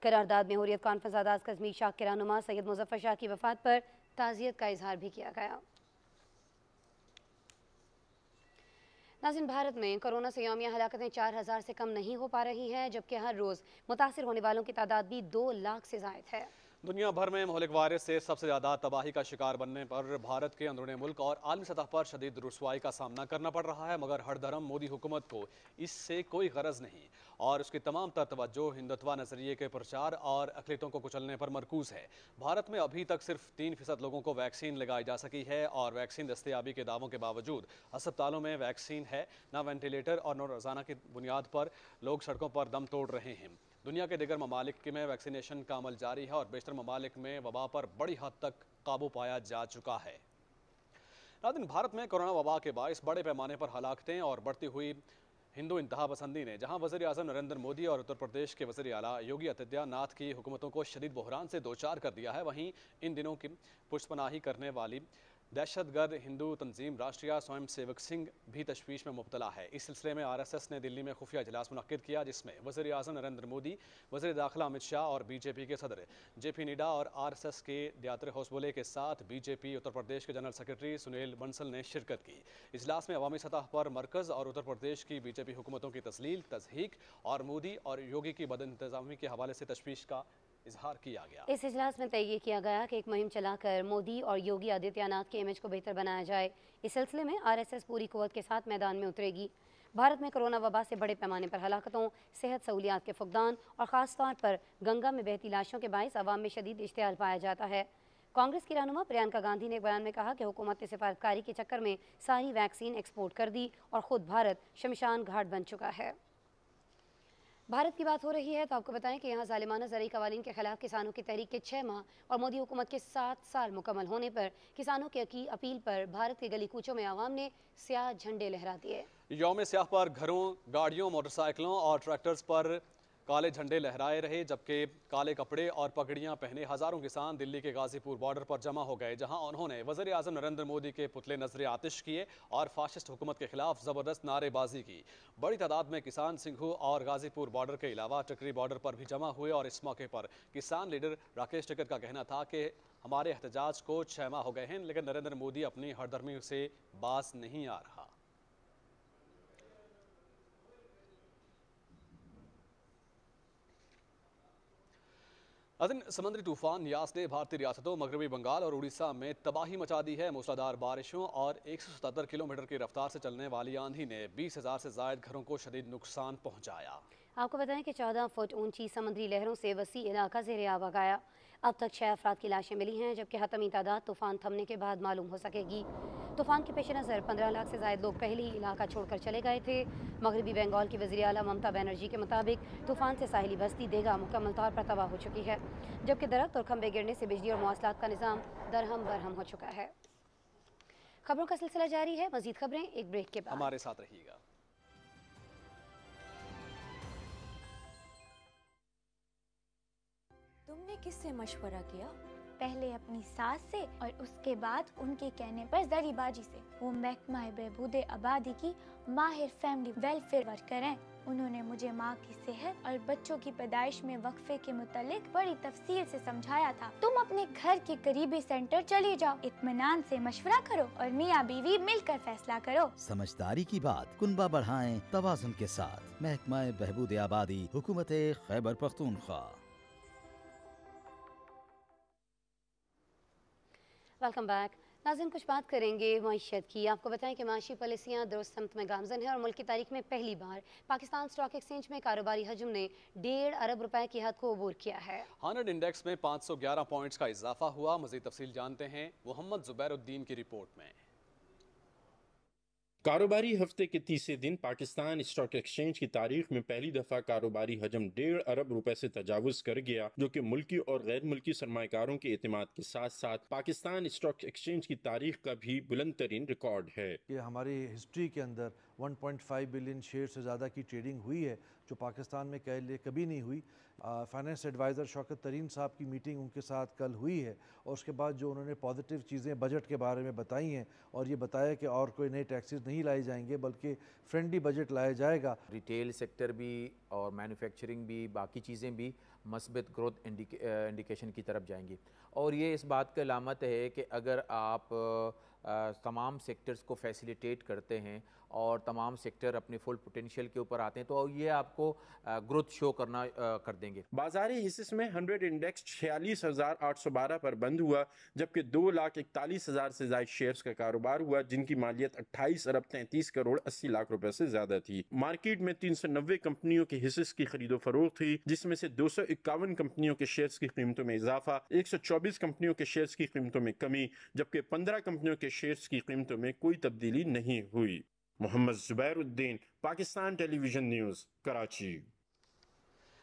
करारदाद में हुर्रियत कॉन्फ्रेंस आज़ाद कश्मीर शाख के रहनुमा सैयद मुज़फ़्फ़र शाह की वफ़ात पर ताज़ियत का इजहार भी किया गया। नाज़रीन, भारत में कोरोना से यौमिया हलाकतें 4000 से कम नहीं हो पा रही हैं, जबकि हर रोज़ मुतासिर होने वालों की तादाद भी 2 लाख से ज़ायद है। दुनिया भर में महलिक वायरस से सबसे ज़्यादा तबाही का शिकार बनने पर भारत के अंदरूनी मुल्क और आलमी सतह पर शदीद रुसवाई का सामना करना पड़ रहा है, मगर हर धर्म मोदी हुकूमत को इससे कोई गरज नहीं और उसकी तमाम तर तवज्जो हिंदुत्वा नज़रिए के प्रचार और अक़लियतों को कुचलने पर मरकूज़ है। भारत में अभी तक सिर्फ 3% लोगों को वैक्सीन लगाई जा सकी है और वैक्सीन दस्तयाबी के दावों के बावजूद अस्पतालों में वैक्सीन है ना वेंटिलेटर और न रोज़ाना की बुनियाद पर लोग सड़कों पर दम तोड़ रहे हैं। दुनिया के दीगर ममालिक में वैक्सीनेशन का अमल जारी है और बेशतर ममालिक में वबा पर बड़ी हद तक काबू पाया जा चुका है। नाज़रीन, भारत में कोरोना वबा के बाइस बड़े पैमाने पर हलाकतें और बढ़ती हुई हिंदू इंतहा पसंदी ने जहां वज़ीर आज़म नरेंद्र मोदी और उत्तर प्रदेश के वज़ीर आला योगी आदित्यनाथ की हुकूमतों को शदीद बहरान से दो चार कर दिया है, वहीं इन दिनों की पुष्पनाही करने वाली दहशतगर्द हिंदू तंजीम राष्ट्रीय स्वयं सेवक सिंह भी तशवीश में मुब्तला है। इस सिलसिले में RSS ने दिल्ली में खुफिया इजलास मुनक्किद किया, जिसमें वज़ीर आज़म नरेंद्र मोदी, वज़ीर दाखिला अमित शाह और BJP के सदर JP नड्डा और RSS के दियातर हौसबोले के साथ BJP उत्तर प्रदेश के जनरल सेक्रेटरी सुनील बंसल ने शिरकत की। इजलास में अवामी सतह पर मरकज़ और उत्तर प्रदेश की BJP हुकूमतों की तस्लील, तज़हीक और मोदी और योगी की बदइंतज़ामी के हवाले से तशवीश का इजहार किया गया। इस इजलास में तय किया गया कि एक मुहिम चलाकर मोदी और योगी आदित्यनाथ के इमेज को बेहतर बनाया जाए। इस सिलसिले में RSS पूरी कुव्वत के साथ मैदान में उतरेगी। भारत में कोरोना वबा से बड़े पैमाने पर हलाकतों, सेहत सहूलियात के फुकदान और ख़ास तौर पर गंगा में बहती लाशों के बाइस अवाम में शदीद इश्तियाल पाया जाता है। कांग्रेस की रहनुमा प्रियंका गांधी ने एक बयान में कहा कि हुकूमत ने सिफारतकारी के चक्कर में सारी वैक्सीन एक्सपोर्ट कर दी और ख़ुद भारत शमशान घाट बन चुका है। भारत की बात हो रही है तो आपको बताएं कि यहाँ ज़ालिमाना ज़रई कवानीन के खिलाफ किसानों की तहरीक के 6 माह और मोदी हुकूमत के 7 साल मुकम्मल होने पर किसानों की अपील पर भारत के गली कूचों में आवाम ने स्याह झंडे लहरा दिए। यौम स्याह पर घरों, गाड़ियों, मोटरसाइकिलों और ट्रैक्टर्स पर काले झंडे लहराए रहे, जबकि काले कपड़े और पगड़ियां पहने हज़ारों किसान दिल्ली के गाजीपुर बॉर्डर पर जमा हो गए, जहां उन्होंने वज़ीर आज़म नरेंद्र मोदी के पुतले नजर आतिश किए और फाशिस्ट हुकूमत के खिलाफ ज़बरदस्त नारेबाजी की। बड़ी तादाद में किसान सिंघू और गाजीपुर बॉर्डर के अलावा टकरी बॉर्डर पर भी जमा हुए और इस मौके पर किसान लीडर राकेश टिकैत का कहना था कि हमारे एहतजाज को 6 माह हो गए हैं, लेकिन नरेंद्र मोदी अपनी हरदर्मी से बाज नहीं आ रहा। अदन समुद्री तूफान यास ने भारतीय रियासतों मगरबी बंगाल और उड़ीसा में तबाही मचा दी है। मूसलाधार बारिशों और 177 किलोमीटर की रफ्तार से चलने वाली आंधी ने 20,000 से ज़ायद घरों को शदीद नुकसान पहुंचाया। आपको बताएं कि 14 फुट ऊंची समुद्री लहरों से वसी इलाका ज़ेर-ए-आब आ गया। अब तक 6 अफराद की लाशें मिली हैं, जबकि हतमी तादाद तूफान थमने के बाद मालूम हो सकेगी। तूफान के पेश नज़र 15 लाख से ज़ायद लोग पहले ही इलाका छोड़कर चले गए थे। मगरबी बंगाल की वज़ीर आला ममता बनर्जी के मुताबिक तूफान से साहिली बस्ती देगा मुकम्मल तौर पर तबाह हो चुकी है, जबकि दरख्त और खंबे गिरने से बिजली और मवासलात का निज़ाम दरहम बरहम हो चुका है। खबरों का सिलसिला जारी है, मजीद खबरें एक ब्रेक के बाद। हमारे साथ रहिएगा। तुमने किससे मशवरा किया? पहले अपनी सास से और उसके बाद उनके कहने पर जरीबाजी से। वो महकमा बहबूद आबादी की माहिर फैमिली वेलफेयर वर्कर हैं। उन्होंने मुझे माँ की सेहत और बच्चों की पैदाइश में वक्फे के मुतालिक बड़ी तफसील से समझाया था। तुम अपने घर के करीबी सेंटर चले जाओ, इत्मीनान से मशवरा करो और मियाँ बीवी मिलकर फैसला करो। समझदारी की बात, कुनबा बढ़ाएं तवाज़ुन के साथ। महकमा बहबूद आबादी, हुकूमत खैबर पख्तूनख्वा। Welcome back. नाज़रीन, कुछ बात करेंगे मईशत की। आपको बताएं कि माशी पॉलिसियाँ दुरुस्त समत में गामजन है और मुल्क की तारीख में पहली बार पाकिस्तान स्टॉक एक्सचेंज में कारोबारी हजम ने 1.5 अरब रुपए की हद को अबूर किया है। 100 इंडेक्स में 511 पॉइंट्स का इजाफा हुआ। मजीद तफसील जानते हैं मोहम्मद जुबैरुद्दीन की रिपोर्ट में। कारोबारी हफ्ते के तीसरे दिन पाकिस्तान स्टॉक एक्सचेंज की तारीख में पहली दफा कारोबारी हजम 1.5 अरब रुपए से तजावुज कर गया, जो कि मुल्की और गैर मुल्की सरमाकारों के एतमाद के साथ साथ पाकिस्तान स्टॉक एक्सचेंज की तारीख का भी बुलंद तरीन रिकॉर्ड है। ये हमारी हिस्ट्री के अंदर 1.5 बिलियन शेयर से ज़्यादा की ट्रेडिंग हुई है, जो पाकिस्तान में कभी नहीं हुई। फाइनेंस एडवाइज़र शौकत तरीन साहब की मीटिंग उनके साथ कल हुई है और उसके बाद जो उन्होंने पॉजिटिव चीज़ें बजट के बारे में बताई हैं और ये बताया कि और कोई नए टैक्सेस नहीं लाए जाएंगे बल्कि फ्रेंडली बजट लाया जाएगा। रिटेल सेक्टर भी और मैन्युफैक्चरिंग भी, बाकी चीज़ें भी मस्बत ग्रोथ इंडिकेशन की तरफ जाएंगी और ये इस बात की अलामत है कि अगर आप तमाम सेक्टर्स को फैसिलिटेट करते हैं और तमाम सेक्टर अपने फुल पोटेंशियल के ऊपर आते हैं तो ये आपको ग्रोथ शो कर देंगे। बाजारी हिस्से में 100 इंडेक्स 46,812 पर बंद हुआ, जबकि 2,41,000 से ज्यादा शेयर्स का कारोबार हुआ, जिनकी मालियत 28 अरब 33 करोड़ 80 लाख रुपए से ज्यादा थी। मार्केट में 390 कंपनियों के हिस्से की खरीदो फरोख्त थी, जिसमें से 251 कंपनियों के शेयर्स की कीमतों में इजाफा, 124 कंपनियों के शेयर्स की कीमतों में कमी, जबकि 15 कंपनियों के शेयर्स की कीमतों में कोई तब्दीली नहीं हुई। Mohammad Zubairuddin, Pakistan television news, Karachi.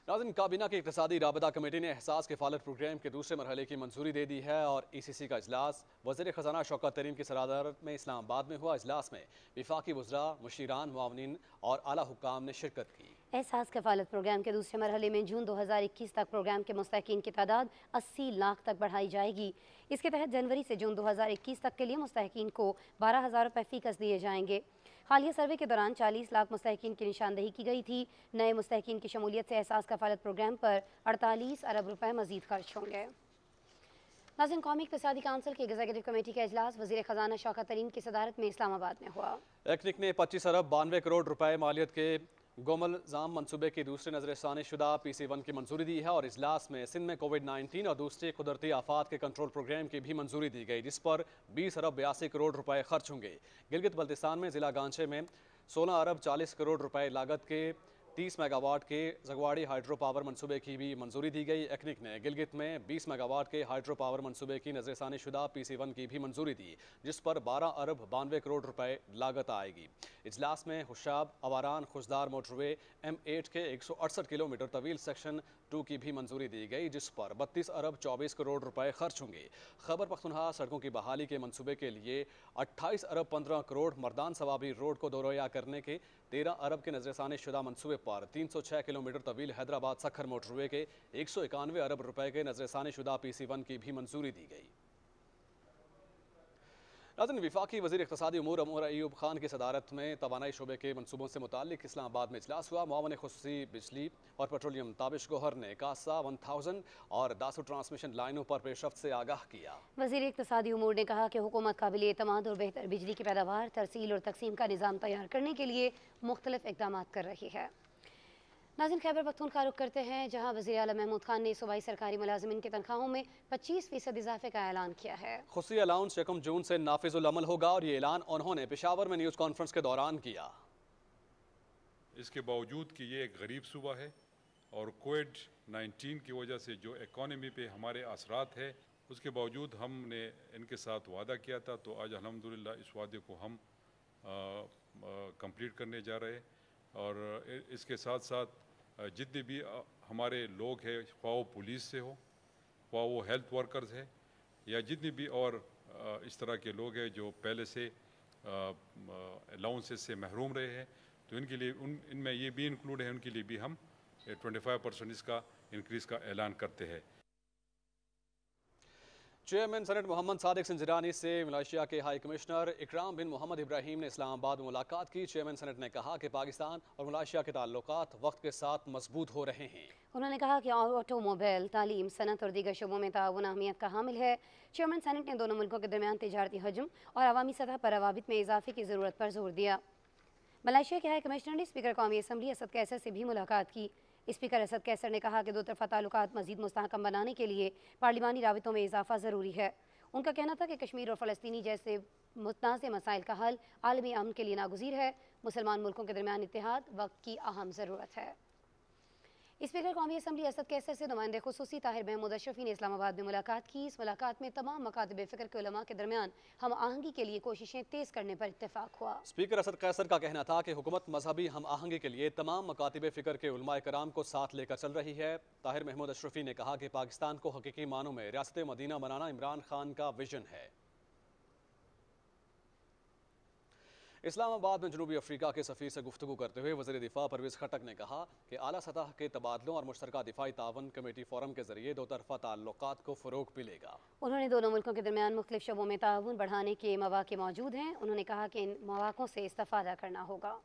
नाज़रीन, काबीना की इक़्तिसादी राबता कमेटी ने एहसास किफ़ालत प्रोग्राम के दूसरे मरहले की मंजूरी दे दी है और ECC का इजलास वज़ीर ख़जाना शौकत तरीन की सदारत में इस्लामाबाद में हुआ। इजलास में वफाकी वज़रा, मुशीरान, मुआवनीन और आला हुक्काम ने शिरकत की। एहसास कफ़ालत प्रोग्राम के दूसरे मरहले में जून 2021 तक प्रोग्राम के मुस्तहकीन की तादाद 80 लाख तक बढ़ाई जाएगी। इसके तहत जनवरी से जून 2021 तक के लिए मुस्तहकीन को 12,000 रुपये फ़ीकस दिए जाएंगे। हालिया सर्वे के दौरान 40 लाख मुस्तहकीन की निशानदही की गई थी। नए मुस्तहकीन की शमूलियत से एहसास कफ़ालत प्रोग्राम पर 48 अरब रुपए मजीद खर्च होंगे। नाज़रीन, कौमी इक़्तिसादी काउंसिल की एग्जीक्यूटिव कमेटी का इजलास वज़ीर ख़जाना शौकत तरीन की सदारत में इस्लामाबाद में हुआ। एक्निक ने 25 अरब 92 करोड़ रुपए मालियत के गोमल जाम मनसूबे की दूसरे नजरसानी शुदा PC1 की मंजूरी दी है और इजलास में सिंध में कोविड-19 और दूसरे कुदरती आफात के कंट्रोल प्रोग्राम की भी मंजूरी दी गई, जिस पर 20 अरब 82 करोड़ रुपए खर्च होंगे। गिलगित बल्तिस्तान में ज़िला गांचे में 16 अरब 40 करोड़ रुपए लागत के 30 मेगावाट के जगवाड़ी हाइड्रो पावर मनसूबे की भी मंजूरी दी गई। एक्निक ने गिलगित में 20 मेगावाट के हाइड्रो पावर मनसूबे की नजरसानी शुदा PC1 की भी मंजूरी दी, जिस पर 12 अरब 92 करोड़ रुपए लागत आएगी। इजलास में हुशाब अवारान खुशदार मोटरवे M8 के 168 किलोमीटर तवील सेक्शन 2 की भी मंजूरी दी गई, जिस पर 32 अरब 24 करोड़ रुपए खर्च होंगे। खैबर पख्तूनख्वा सड़कों की बहाली के मंसूबे के लिए 28 अरब 15 करोड़, मर्दान सवाबी रोड को दोरया करने के 13 अरब के नजरसानी शुदा मनसूबे पर 306 किलोमीटर तवील हैदराबाद सखर मोटरवे के 191 अरब रुपए के नजरसानी शुदा PC1 की भी मंजूरी दी गई। नाज़रीन, वफाकी वज़ीर इक़्तिसादी उमूर अयूब खान की सदारत में तवानाई शोबे के मनसूबों से मुताल्लिक़ इस्लामाबाद में इजलास हुआ। मुआवन खुसूसी बिजली और पेट्रोलियम ताबिश गोहर ने कासा 1000 और दासु ट्रांसमिशन लाइनों पर पेशरफ्त से आगाह किया। वज़ीर इक़्तिसादी उमूर ने कहा कि हुकूमत काबिल एतमाद और बेहतर बिजली की पैदावार, तरसील और तकसीम का निज़ाम तैयार करने के लिए मुख्तलिफ इक़दाम कर रही है। नाज़रीन, खैबर पख्तूनख्वा रुख करते हैं, जहाँ वज़ीर आला महमूद खान ने सूबाई सरकारी मुलाजिमिन की तनख्वाहों में 25% इजाफे का ऐलान किया है। खुसूसी अलाउंस 1 जून से नाफिजुल अमल होगा और ये ऐलान उन्होंने पेशावर में न्यूज़ कॉन्फ्रेंस के दौरान किया। इसके बावजूद कि ये एक गरीब सूबा है और कोविड-19 की वजह से जो इकॉनमी पे हमारे असरात है, उसके बावजूद हमने इनके साथ वादा किया था, तो आज अल्हम्दुलिल्लाह इस वादे को हम कंप्लीट करने जा रहे हैं। और इसके साथ साथ जितने भी हमारे लोग हैं, ख्वाह वो पुलिस से हो, ख्वाह वो हेल्थ वर्कर्स है या जितनी भी और इस तरह के लोग हैं जो पहले से अलाउंसेस से महरूम रहे हैं, तो इनके लिए इनमें ये भी इंक्लूड है, उनके लिए भी हम 25% इसका इंक्रीज़ का ऐलान करते हैं। चेयरमैन सेनेट मोहम्मद सादिक सिंजरानी से मलेशिया के हाई कमिश्नर इकराम बिन मोहम्मद इब्राहिम ने इस्लामाबाद में मुलाकात की। चेयरमैन सेनेट ने कहा कि पाकिस्तान और मलेशिया के ताल्लुकात वक्त के साथ मजबूत हो रहे हैं। उन्होंने कहा कि ऑटोमोबाइल, तालीम, सनत और दीगर शोबों में ताउन अहमियत का हामिल है। चेयरमैन सेनेट ने दोनों मुल्कों के दरमियान तिजारती हजम और अवामी सतह पर रवाबित में इजाफे की ज़रूरत पर जोर दिया। मलेशिया के हाई कमिश्नर ने स्पीकर कौमी असम्बली असद कैसर से भी मुलाकात की। स्पीकर असद कैसर ने कहा कि दो तरफा ताल्लुकात मज़ीद मुस्तहकम बनाने के लिए पार्लिमानी राबितों में इजाफा ज़रूरी है। उनका कहना था कि कश्मीर और फ़लस्तीनी जैसे मुतनाज़ मसाइल का हल आलमी अमन के लिए नागुज़ीर है। मुसलमान मुल्कों के दरमियान इत्तेहाद वक्त की अहम ज़रूरत है। स्पीकर कौमी असम्बली असद कैसर से नुमाइंदे खुसूसी ताहिर महमूद अशरफी ने इस्लामाबाद में मुलाकात की। इस मुलाकात में तमाम मकातब फ़िक्र के उलमा के दरमियान हम आहंगी के लिए कोशिशें तेज़ करने पर इत्तेफाक हुआ। स्पीकर असद कैसर का कहना था कि हुकूमत मजहबी हम आहंगी के लिए तमाम मकातब फ़िक्र के उलमा कराम को साथ लेकर चल रही है। ताहिर महमूद अशरफी ने कहा कि पाकिस्तान को हकीकी मानों में रियासत मदीना बनाना इमरान खान का विजन है। इस्लामाबाद में जनूबी अफ्रीका के सफ़ीर से गुफ्तगू करते हुए वज़ीर दिफा परवेज़ खटक ने कहा कि आला सतह के तबादलों और मुश्तरका दिफाई तावन कमेटी फोरम के जरिए दो तरफा ताल्लुकात को फ़रोग़ मिलेगा। उन्होंने दोनों मुल्कों के दरमियान मुख्तलिफ शोबों में ताउन बढ़ाने के मौक़े मौजूद हैं। उन्होंने कहा कि इन मौक़ों से इस्तिफ़ादा करना होगा।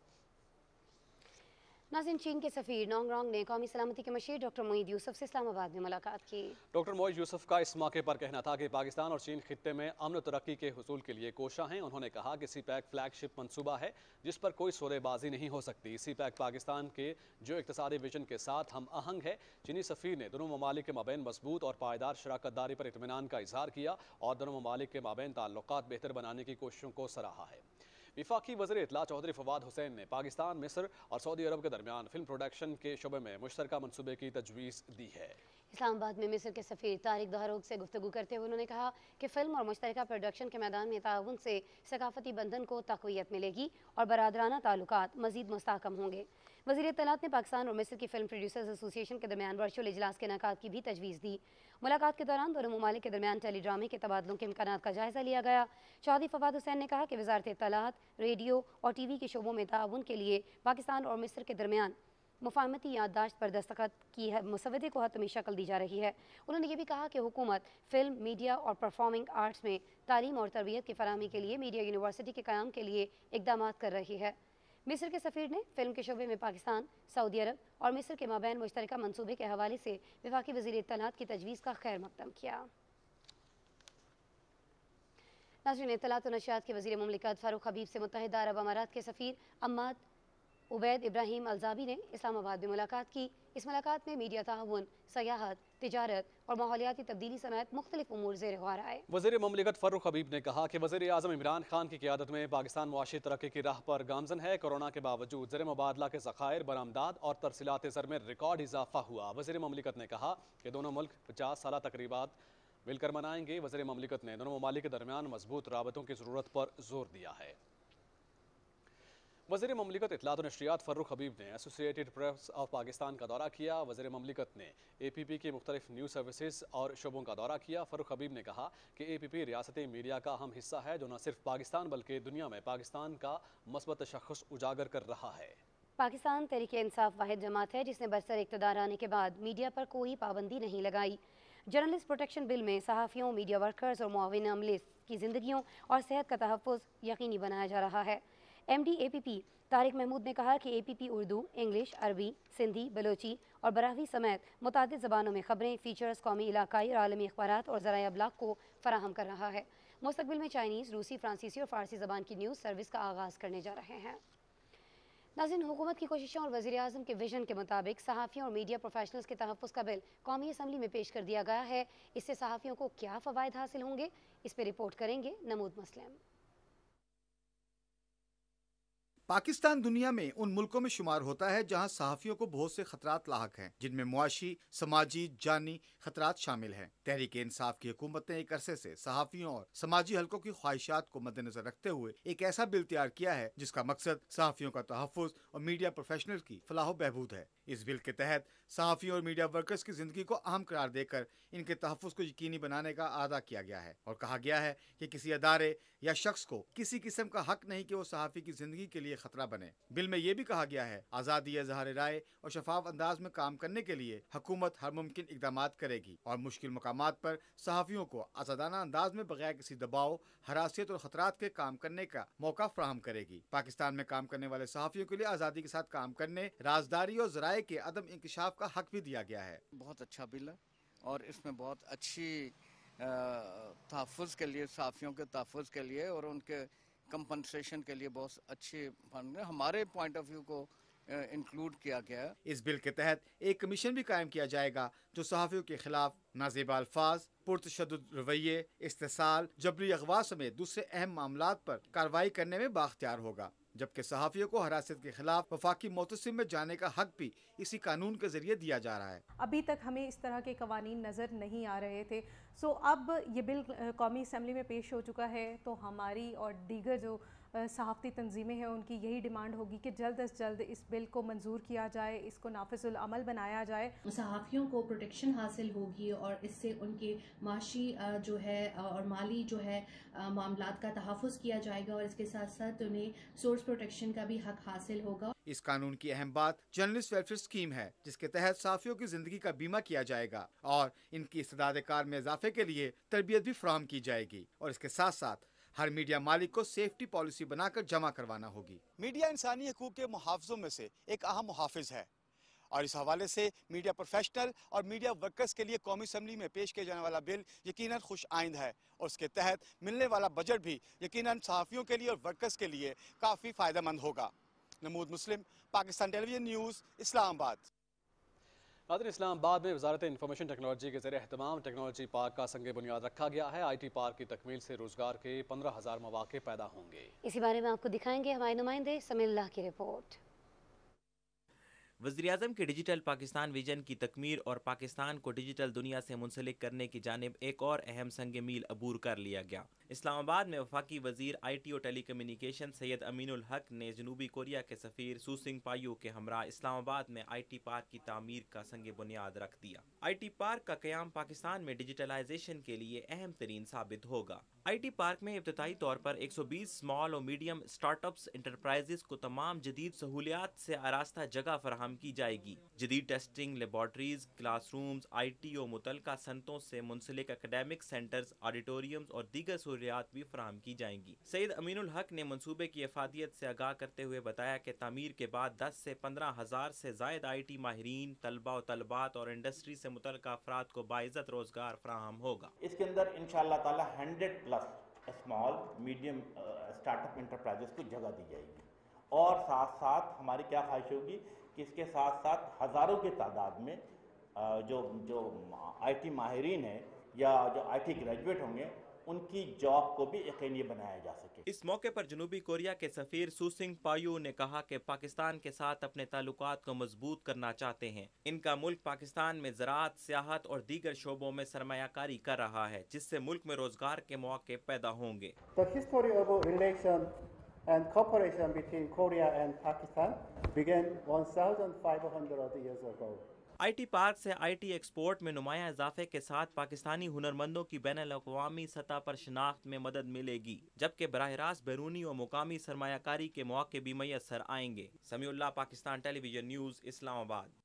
नाज़रीन, चीन के सफ़ीर नोंगरोंग ने कौमी सलामती के मशीर डॉक्टर मोईद यूसुफ से इस्लामाबाद में मुलाकात की। डॉक्टर मोईद यूसुफ का इस मौके पर कहना था कि पाकिस्तान और चीन खित्ते में अमन और तरक्की के हुसूल के लिए कोशा हैं। उन्होंने कहा कि CPEC फ्लैगशिप मनसूबा है जिस पर कोई सौदेबाजी नहीं हो सकती। CPEC पाकिस्तान के जो इक़्तिसादी विजन के साथ हम आहंग है। चीनी सफ़ीर ने दोनों ममालिक के माबैन मजबूत और पायदार शराकत दारी पर इत्मीनान का इजहार किया और दोनों ममालिक के माबैन ताल्लुकात बेहतर बनाने की कोशिशों को सराहा है। वफाकी वज़ीर इत्तला चौधरी फवाद हुसैन ने पाकिस्तान, मिस्र और सऊदी अरब के दरमियान फिल्म प्रोडक्शन के शोबे में मुश्तरका मनसूबे की तजवीज़ दी है। इस्लामाबाद में मिस्र के सफ़ीर तारिक दहरोग से गुफ्तगू करते हुए उन्होंने कहा कि फ़िल्म और मुश्तरका प्रोडक्शन के मैदान में ताउन से सकाफती बंधन को तक़वियत मिलेगी और बरादराना ताल्लुकात मज़ीद मुस्तहकम होंगे। वज़ीर इत्तलात ने पाकिस्तान और मिस्र की फ़िल्म प्रोड्यूसर्स एसोसिएशन के दरमियान वर्चुअल इजलास के इनेकाद की भी तजवीज़ दी। मुलाकात के दौरान दोनों ममालिक के दरमियान टेली ड्रामे के तबादलों के इम्कानात का जायज़ा लिया गया। चौधरी फवाद हुसैन ने कहा कि वज़ारत इत्तलात, रेडियो और TV के शोबों में ताउन के लिए पाकिस्तान और मिस्र के दरमियान मुफाहमती याददाश्त पर दस्तखत की मुसवदे को हतमी शक्ल दी जा रही है। उन्होंने ये भी कहा कि हुकूमत फिल्म, मीडिया और परफॉर्मिंग आर्ट्स में तालीम और तरबियत की फराहमी के लिए मीडिया यूनिवर्सिटी के क़याम के लिए इक़दामात कर रही है। मिस्र के सफ़ीर ने फिल्म के शोबे में पाकिस्तान, सऊदी अरब और मिस्र के माबैन मुश्तरका मनसूबे के हवाले से वफाकी वज़ीर इत्तलात की तजवीज़ का खैर मकदम किया। नाज़रीन, इत्तलात और नशियात के वज़ीर मुमलिकत फ़ारूक हबीब से मुत्तहिदा अरब अमारात के सफ़ीर अम्माद उबैद इब्राहिम अलजाबी ने इस्लामाबाद में मुलाकात की। इस मुलाकात में मीडिया ताउन, सयाहत, तिजारत और माहौलियाती तब्दीली समेत मुख्तलिफ उमूर ज़ेर गौर आए। वज़ीर मुमलिकत फ़ारूक हबीब ने कहा कि वज़ीर आज़म इमरान खान की क़यादत में पाकिस्तान मुआशी तरक्की की राह पर गामज़न है। कोरोना के बावजूद ज़र मुबादला के ज़खायर, बरामदात और तरसीलात ज़र में रिकॉर्ड इजाफा हुआ। वज़ीर मुमलिकत ने कहा कि दोनों मुल्क 50 साला तकरीबात मिलकर मनाएंगे। वज़ीर मुमलिकत ने दोनों ममालिक के दरमियान मजबूत राबतों की ज़रूरत पर जोर दिया है। वज़ीर मुमलिकत इत्तलात और नशरियात फ़ारूक हबीब ने एसोसिएटेड प्रेस ऑफ पाकिस्तान का दौरा किया। वज़ीर मुमलिकत ने APP की मुख्तलिफ न्यूज़ सर्विसेज और शोबों का दौरा किया। फ़ारूक हबीब ने कहा कि APP रियासती मीडिया का अहम हिस्सा है जो न सिर्फ पाकिस्तान बल्कि दुनिया में पाकिस्तान का मस्बत तशख़्ख़ुस उजागर कर रहा है। पाकिस्तान तहरीक इंसाफ वाहिद जमात है जिसने बरसर इक़्तिदार आने के बाद मीडिया पर कोई पाबंदी नहीं लगाई। जर्नलिस्ट प्रोटेक्शन बिल में सहाफ़ियों, मीडिया वर्कर्स और मुआविन अमले की ज़िंदगियों और सेहत का तहफ़्फ़ुज़ यकीनी बनाया जा रहा है। MD APP तारिक महमूद ने कहा कि APP उर्दू, इंग्लिश, अरबी, सिंधी, बलोची और बरावी समेत मुतादिद ज़बानों में ख़बरें, फ़ीचर्स, कौमी, इलाकाई और आलमी अख़बारात और ज़राए अबलाग को फ़राहम कर रहा है। मुस्तक़बिल में चाइनीज़, रूसी, फ़्रांसीसी और फ़ारसी ज़बान की न्यूज़ सर्विस का आगाज़ करने जा रहे हैं। नाज़रीन, हुकूमत की कोशिशों और वज़ीर आज़म के विजन के मुताबिक सहाफ़ियों और मीडिया प्रोफेशनल्स के तहफ़्फ़ुज़ का बिल कौमी असम्बली में पेश कर दिया गया है। इससे सहाफ़ियों को क्या फ़वाइद हासिल होंगे, इस पर रिपोर्ट करेंगे नमूद मसलम। पाकिस्तान दुनिया में उन मुल्कों में शुमार होता है जहां सहाफ़ियों को बहुत से खतरात लाहक हैं, जिनमें मुआशी, समाजी, जानी खतरात शामिल हैं। तहरीक इंसाफ की हुकूमत ने एक अरसे से सहाफ़ियों और समाजी हलकों की ख्वाहिशात को मद्देनजर रखते हुए एक ऐसा बिल तैयार किया है जिसका मकसद सहाफ़ियों का तहफ़्फ़ुज़ और मीडिया प्रोफेशनल की फलाह बहबूद है। इस बिल के तहत सहाफ़ियों और मीडिया वर्कर्स की ज़िंदगी को अहम करार देकर इनके तहफ़्फ़ुज़ को यकीनी बनाने का आदा किया गया है और कहा गया है कि किसी अदारे या शख्स को किसी किस्म का हक नहीं कि वो सहाफ़ी की ज़िंदगी के लिए खतरा बने। बिल में ये भी कहा गया है आज़ादी इज़हार राय और शफाफ अंदाज में काम करने के लिए हुकूमत हर मुमकिन इक़दामात करेगी और मुश्किल मकामात पर सहाफ़ियों को आज़ादाना अंदाज में बगैर किसी दबाव, हरासियत और खतरात के काम करने का मौका फराहम करेगी। पाकिस्तान में काम करने वाले सहाफ़ियों के लिए आज़ादी के साथ काम करने, राजदारी और ज़राए के अदम इंकशाफ का हक भी दिया गया है। बहुत अच्छा बिल है और इसमें बहुत अच्छी तहफ़्फ़ुज़ के लिए, सहाफ़ियों के तहफ़्फ़ुज़ के लिए और उनके कंपनसेशन के लिए बहुत अच्छे फंड हमारे पॉइंट ऑफ व्यू को इंक्लूड किया गया है। इस बिल के तहत एक कमीशन भी कायम किया जाएगा जो सहाफ़ियों के खिलाफ नाज़ेबा अल्फाज, पुरतशद्दुद रवैये, इस्तेसाल, जबरी अगवा समेत दूसरे अहम मामलात पर कार्रवाई करने में बाख्तियार होगा, जबकि सहाफ़ियों को हिरासत के खिलाफ वफाकी मोतसिम में जाने का हक भी इसी कानून के जरिए दिया जा रहा है। अभी तक हमें इस तरह के कवानीन नज़र नहीं आ रहे थे। अब ये बिल कौमी असम्बली में पेश हो चुका है तो हमारी और दीगर जो सहाफ़ती तंजीमें हैं उनकी यही डिमांड होगी कि जल्द अज जल्द इस बिल को मंजूर किया जाए, इसको नाफिजुल अमल बनाया जाए। सहाफ़ियों को प्रोटेक्शन हासिल होगी और इससे उनके माशी जो है और माली जो है मामलात का तहफ़्फ़ुज़ किया जाएगा और इसके साथ साथ उन्हें सोर्स प्रोटेक्शन का भी हक हासिल होगा। इस कानून की अहम बात जर्नलिस्ट वेलफेयर स्कीम है, जिसके तहत सहाफ़ियों की जिंदगी का बीमा किया जाएगा और इनकी इस्तेदाद कार में इजाफे के लिए तरबियत भी फराहम की जाएगी और इसके साथ साथ हर मीडिया मालिक को सेफ्टी पॉलिसी बनाकर जमा करवाना होगी। मीडिया इंसानी हकूक़ के मुहाफ़िज़ों में से एक अहम मुहाफ़िज़ है और इस हवाले से मीडिया प्रोफेशनल और मीडिया वर्कर्स के लिए कौमी असम्बली में पेश किया जाने वाला बिल यकीनन खुश आइंद है और उसके तहत मिलने वाला बजट भी यकीनन सहाफ़ियों के लिए और वर्कर्स के लिए काफ़ी फ़ायदेमंद होगा। नमूद मुस्लिम, पाकिस्तान टेलीविजन न्यूज़, इस्लामाबाद। इस्लामाबाद में वजारत इंफॉर्मेशन टेक्नोलॉजी के ज़रिए एहतमाम टेक्नोलॉजी पार्क का संग बुनियाद रखा गया है। IT पार्क की तकमील से रोजगार के 15,000 मौके पैदा होंगे। इसी बारे में आपको दिखाएंगे हमारे नुमाइंदे समीउल्लाह की रिपोर्ट। वज़ीर-ए-आज़म के डिजिटल पाकिस्तान विजन की तकमील और पाकिस्तान को डिजिटल दुनिया से मुंसलिक करने की जानिब एक और अहम संग मील अबूर कर लिया गया। इस्लामाबाद में वफाकी वज़ीर IT और टेली कम्युनिकेशन सैयद अमीनुल हक ने जनूबी कोरिया के सफ़ीर सू सिंह पायू के हमरा इस्लामाबाद में IT पार्क की तामीर का संग बुनियाद रख दिया। IT पार्क का क़याम पाकिस्तान में डिजिटलाइजेशन के लिए अहम तरीन साबित होगा। IT पार्क में इब्तदाई तौर पर 120 स्मॉल और मीडियम स्टार्टअप्स इंटरप्राइजेस को तमाम जदीद सहूलियात से आरास्ता जगह फराहम की जाएगी। जदीद टेस्टिंग लेबॉर्ट्रीज, क्लासरूम्स, IT और मुतलका सनतों से मुंसलिक एकेडमिक सेंटर्स, ऑडिटोरियम्स और दीगर सहूलियात भी फराहम की जाएंगी। सैयद अमीनुल हक ने मनसूबे की अफादियत से आगाह करते हुए बताया कि तामीर के बाद 10 से 15,000 से ज़ायद IT माहिरीन, तलबा और तलबात और इंडस्ट्री से मुतलका अफराद को बाइज़्ज़त रोजगार फराहम होगा। इसके अंदर इंशाअल्लाह ताला 100 plus small medium startup enterprises को जगह दी जाएगी और साथ साथ हमारी क्या ख्वाहिश होगी कि इसके साथ साथ हज़ारों की तादाद में जो IT माहिरीन हैं या जो IT ग्रेजुएट होंगे उनकी जॉब को भी यकीनी बनाया जा सके। इस मौके पर जनूबी कोरिया के सफ़ीर सू सिंह पायू ने कहा कि पाकिस्तान के साथ अपने ताल्लुकात को मजबूत करना चाहते हैं। इनका मुल्क पाकिस्तान में ज़राअत, सियाहत और दीगर शोबों में सरमायाकारी कर रहा है, जिससे मुल्क में रोजगार के मौके पैदा होंगे। The history of relation and cooperation between Korea and Pakistan began 1,500 years ago. IT park से IT एक्सपोर्ट में नुमायां इजाफे के साथ पाकिस्तानी हुनरमंदों की बैनुल-अक़वामी सतह पर शनाख्त में मदद मिलेगी, जबकि बराह रास्त बैरूनी और मुकामी सरमायाकारी के मौके भी मैसर आएंगे। Samiullah, Pakistan television news, Islamabad.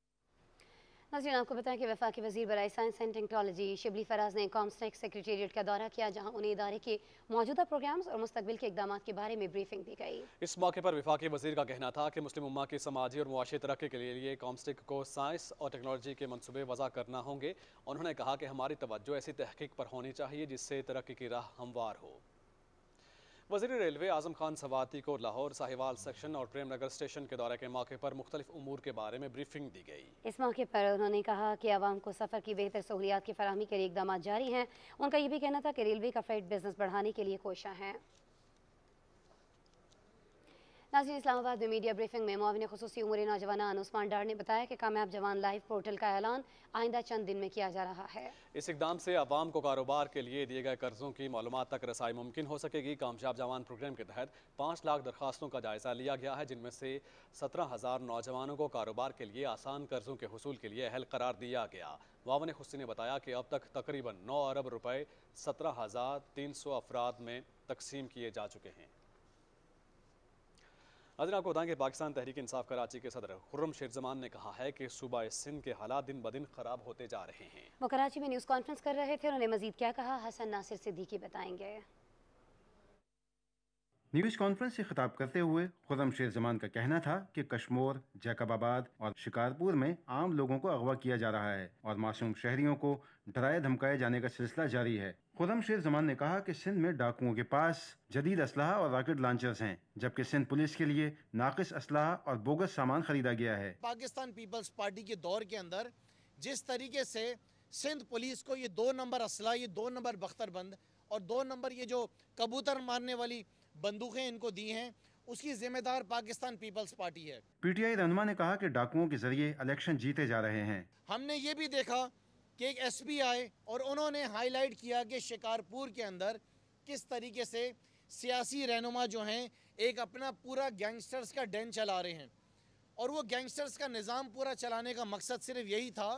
नाज़रीन, आपको बताएं कि वफाकी वज़ीर बराए science and technology Shibli Faraz ने कॉम्स्टेक सेक्रेटेरिएट का दौरा किया, जहां उन्हें इदारे के मौजूदा प्रोग्राम्स और मुस्तकबिल के इक़दामात के बारे में ब्रीफिंग दी गई। इस मौके पर वफाकी वज़ीर का कहना था कि मुस्लिम उम्मा की समाजी और मुआशी तरक्की के लिए कॉम्स्टेक को साइंस और टेक्नोलॉजी के मनसूबे वज़ा करना होंगे। उन्होंने कहा कि हमारी तवज्जो ऐसी तहकीक पर होनी चाहिए जिससे तरक्की की राह हमवार हो। वज़ीर रेलवे आज़म खान सवाती को लाहौर, साहिवाल सेक्शन और प्रेम नगर स्टेशन के दौरे के मौके पर मुख्तलिफ उमूर के बारे में ब्रीफिंग दी गई। इस मौके पर उन्होंने कहा कि आवाम को सफ़र की बेहतर सहूलियात की फराहमी के लिए इक़दाम जारी हैं। उनका ये भी कहना था कि रेलवे का फ्रेट बिजनेस बढ़ाने के लिए कोशिश है। नाज़रीन, इस्लामाबाद में मीडिया ब्रीफिंग में मुआविन खुसूसी उमूर नौजवान उस्मान डार ने बताया कि कामयाब जवान लाइव पोर्टल का ऐलान आइंदा चंद दिन में किया जा रहा है। इस इकदाम से आवाम को कारोबार के लिए दिए गए कर्जों की मालूमात तक रसाई मुमकिन हो सकेगी। कामयाब जवान प्रोग्राम के तहत 5 लाख दरखास्तों का जायजा लिया गया है, जिनमें से 17,000 नौजवानों को कारोबार के लिए आसान कर्जों के हुसूल के लिए अहल करार दिया गया। मुआविन खुसूसी ने बताया कि अब तक तकरीबन 9 अरब रुपए 17,300 अफराद में तकसीम किए जा चुके हैं। नाज़रीन, आपको बताएं कि पाकिस्तान तहरीक इंसाफ कराची के सदर खुर्रम शेर जमान ने कहा है कि सूबा सिंध के हालात दिन ब दिन खराब होते जा रहे हैं। वो कराची में न्यूज़ कॉन्फ्रेंस कर रहे थे। उन्होंने मजीद क्या कहा, हसन नासिर सिद्दीकी बताएंगे। न्यूज़ कॉन्फ्रेंस से खिताब करते हुए खुर्रम शेर जमान का कहना था कि कश्मोर, जैकबाबाद और शिकारपुर में आम लोगों को अगवा किया जा रहा है और मासूम शहरियों को डराए धमकाए जाने का सिलसिला जारी है। खुर्रम शेर जमान ने कहा कि सिंध में डाकुओं के पास जदीद असलहा और रॉकेट लॉन्चर्स हैं, जबकि सिंध पुलिस के लिए नाकिस असलहा और बोगस सामान खरीदा गया है। पाकिस्तान पीपल्स पार्टी के दौर के अंदर जिस तरीके से सिंध पुलिस को ये 2 नंबर असलहा, ये 2 नंबर बख्तरबंद और 2 नंबर ये जो कबूतर मारने वाली बंदूकें इनको दी हैं, उसकी जिम्मेदार पाकिस्तान पीपल्स पार्टी है। पीटीआई रहनुमा ने कहा कि डाकुओं के जरिए इलेक्शन जीते जा रहे हैं। हमने ये भी देखा कि एक एसपी आए और उन्होंने हाईलाइट किया कि शिकारपुर के अंदर किस तरीके से सियासी रहनुमा जो हैं एक अपना पूरा गैंगस्टर्स का डेन चला रहे हैं, और वो गैंगस्टर्स का निज़ाम पूरा चलाने का मकसद सिर्फ यही था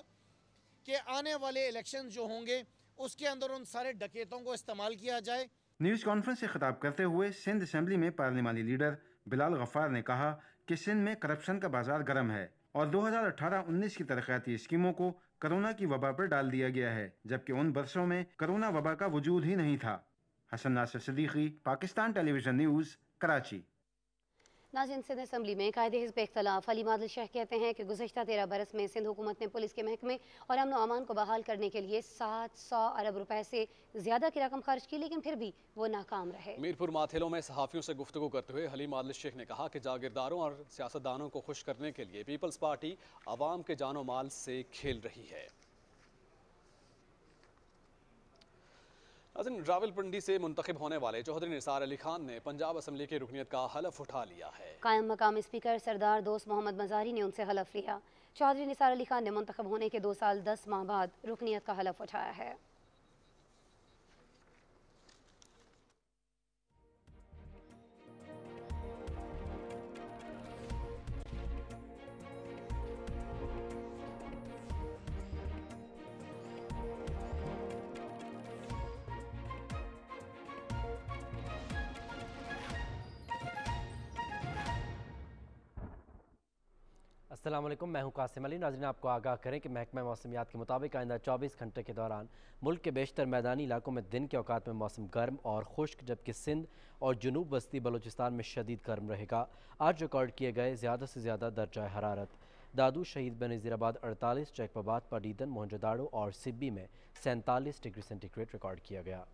कि आने वाले इलेक्शन जो होंगे उसके अंदर उन सारे डकैतों को इस्तेमाल किया जाए। न्यूज़ कॉन्फ्रेंस से खिताब करते हुए सिंध असेंबली में पार्लिमानी लीडर बिलाल गफ्फार ने कहा कि सिंध में करप्शन का बाजार गर्म है और 2018-19 की तरक्याती स्कीमों को कोरोना की वबा पर डाल दिया गया है, जबकि उन बरसों में कोरोना वबा का वजूद ही नहीं था। Hasan Nasir Siddiqui, Pakistan television news, Karachi. नाज़रीन, सिंध असेंबली में कायदे हिज़्ब इख्तलाफ अली मादिल शेख कहते हैं कि गुज़श्ता 13 बरस में सिंध हुकूमत ने पुलिस के महकमे और अमन व अमान को बहाल करने के लिए 700 अरब रुपए से ज़्यादा की रकम खर्च की, लेकिन फिर भी वो नाकाम रहे। मीरपुर माथेलों में सहाफ़ियों से गुफ्तगू करते हुए अली मादिल शेख ने कहा कि जागीरदारों और सियासतदानों को खुश करने के लिए पीपल्स पार्टी आवाम के जानो माल से खेल रही है। रावलपिंडी से मुंतखब होने वाले चौधरी निसार अली खान ने पंजाब असम्बली की रुकनीत का हलफ उठा लिया है। कायम मकाम स्पीकर सरदार दोस्त मोहम्मद मजारी ने उनसे हलफ लिया। चौधरी निसार अली खान ने मुंतखब होने के 2 साल 10 माह बाद रुकनीत का हलफ उठाया है। अस्सलाम वालेकुम, मैं हूं कासिम अली। नाज़रीन, आपको आगाह करें कि महकमा मौसमियात के मुताबिक आइंदा 24 घंटे के दौरान मुल्क के बेशतर मैदानी इलाकों में दिन के औकात में मौसम गर्म और खुश्क, जबकि सिंध और जुनूब वस्ती बलूचिस्तान में शदीद गर्म रहेगा। आज रिकॉर्ड किए गए ज़्यादा से ज़्यादा दर्जा हरारत दादू शहीद बेनज़ीराबाद 48, जैकबाबाद, पडीदन, मोहनजोदाड़ो और सिब्बी में 47 डिग्री सेंटीग्रेड रिकॉर्ड किया गया।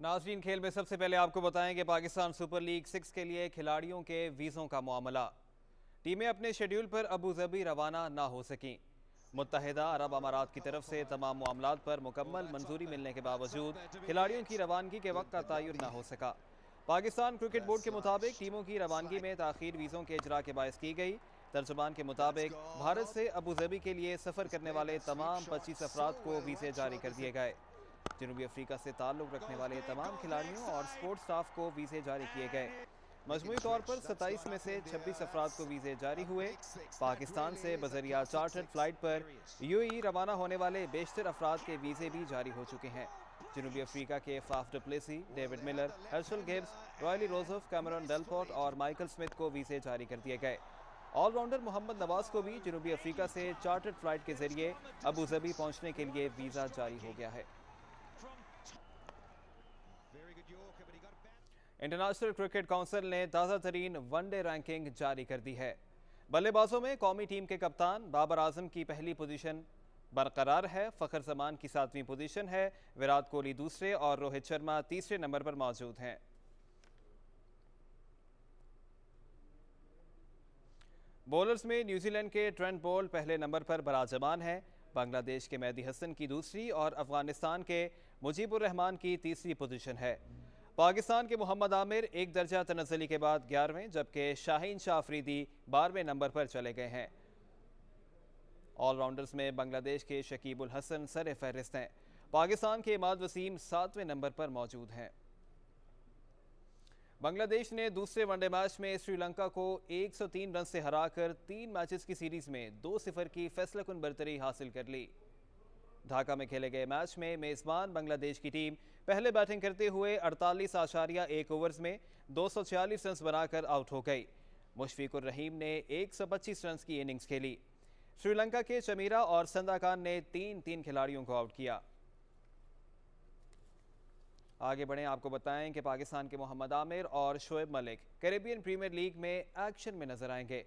नाज़रीन, खेल में सबसे पहले आपको बताएं कि पाकिस्तान सुपर लीग 6 के लिए खिलाड़ियों के वीज़ों का मामला। टीमें अपने शेड्यूल पर अबू धाबी रवाना ना हो सकीं। मुत्तहिदा अरब अमारात की तरफ से तमाम मामलात पर मुकम्मल मंजूरी मिलने के बावजूद खिलाड़ियों की रवानगी के वक्त का तयन ना हो सका। पाकिस्तान क्रिकेट बोर्ड के मुताबिक टीमों की रवानगी में ताख़ीर वीज़ों के इजरा के बायस की गई। तर्जुमान के मुताबिक भारत से अबू धाबी के लिए सफ़र करने वाले तमाम 25 अफराद को वीज़े जारी कर दिए गए। जनूबी अफ्रीका से ताल्लुक़ रखने वाले तमाम खिलाड़ियों और स्पोर्ट्स स्टाफ को वीज़े जारी किए गए। मजमूई तौर पर 27 में से 26 अफराद को वीज़े जारी हुए। पाकिस्तान से बज़रिया चार्टर्ड फ़्लाइट पर यूएई रवाना होने वाले बेशतर अफराद के वीज़े भी जारी हो चुके हैं। जनूबी अफ्रीका के Faf du Plessis, David Miller, Herschelle Gibbs, Rilee Rossouw, Cameron Delport और माइकल स्मिथ को वीज़े जारी कर दिए गए। ऑलराउंडर मोहम्मद नवाज को भी जनूबी अफ्रीका से चार्टर्ड फ़्लाइट के ज़रिए अबू धाबी पहुँचने के लिए वीज़ा जारी हो गया है। इंटरनेशनल क्रिकेट काउंसिल ने ताज़ा तरीन वनडे रैंकिंग जारी कर दी है। बल्लेबाजों में कौमी टीम के कप्तान बाबर आजम की पहली पोजीशन बरकरार है। फ़खर जमान की 7वीं पोजीशन है। विराट कोहली दूसरे और रोहित शर्मा तीसरे नंबर पर मौजूद हैं। बॉलर्स में न्यूजीलैंड के ट्रेंट बोल्ट पहले नंबर पर बराजमान है। बांग्लादेश के मेहदी हसन की दूसरी और अफगानिस्तान के मुजीबुर रहमान की तीसरी पोजीशन है। पाकिस्तान के मोहम्मद आमिर एक दर्जा तनज़्ज़ुली के बाद 11वें, जबकि शाहीन शाह अफरीदी 12वें नंबर पर चले गए हैं। ऑलराउंडर्स में बांग्लादेश के शकीब उल हसन सर फहरिस्त हैं। पाकिस्तान के इमाद वसीम 7वें नंबर पर मौजूद हैं। बांग्लादेश ने दूसरे वनडे मैच में श्रीलंका को 103 रन से हराकर 3 मैचेस की सीरीज में 2-0 की फैसलाकुन बरतरी हासिल कर ली। ढाका में खेले गए मैच में मेज़बान बांग्लादेश की टीम पहले बैटिंग करते हुए 48.1 ओवर्स में 246 रन बनाकर आउट हो गई। मुशफिकुर रहीम ने 125 रन की इनिंग्स खेली। श्रीलंका के चमीरा और संदाकान ने 3 खिलाड़ियों को आउट किया। आगे बढ़ें, आपको बताएं कि पाकिस्तान के मोहम्मद आमिर और Shoaib Malik Caribbean Premier League में एक्शन में नजर आएंगे।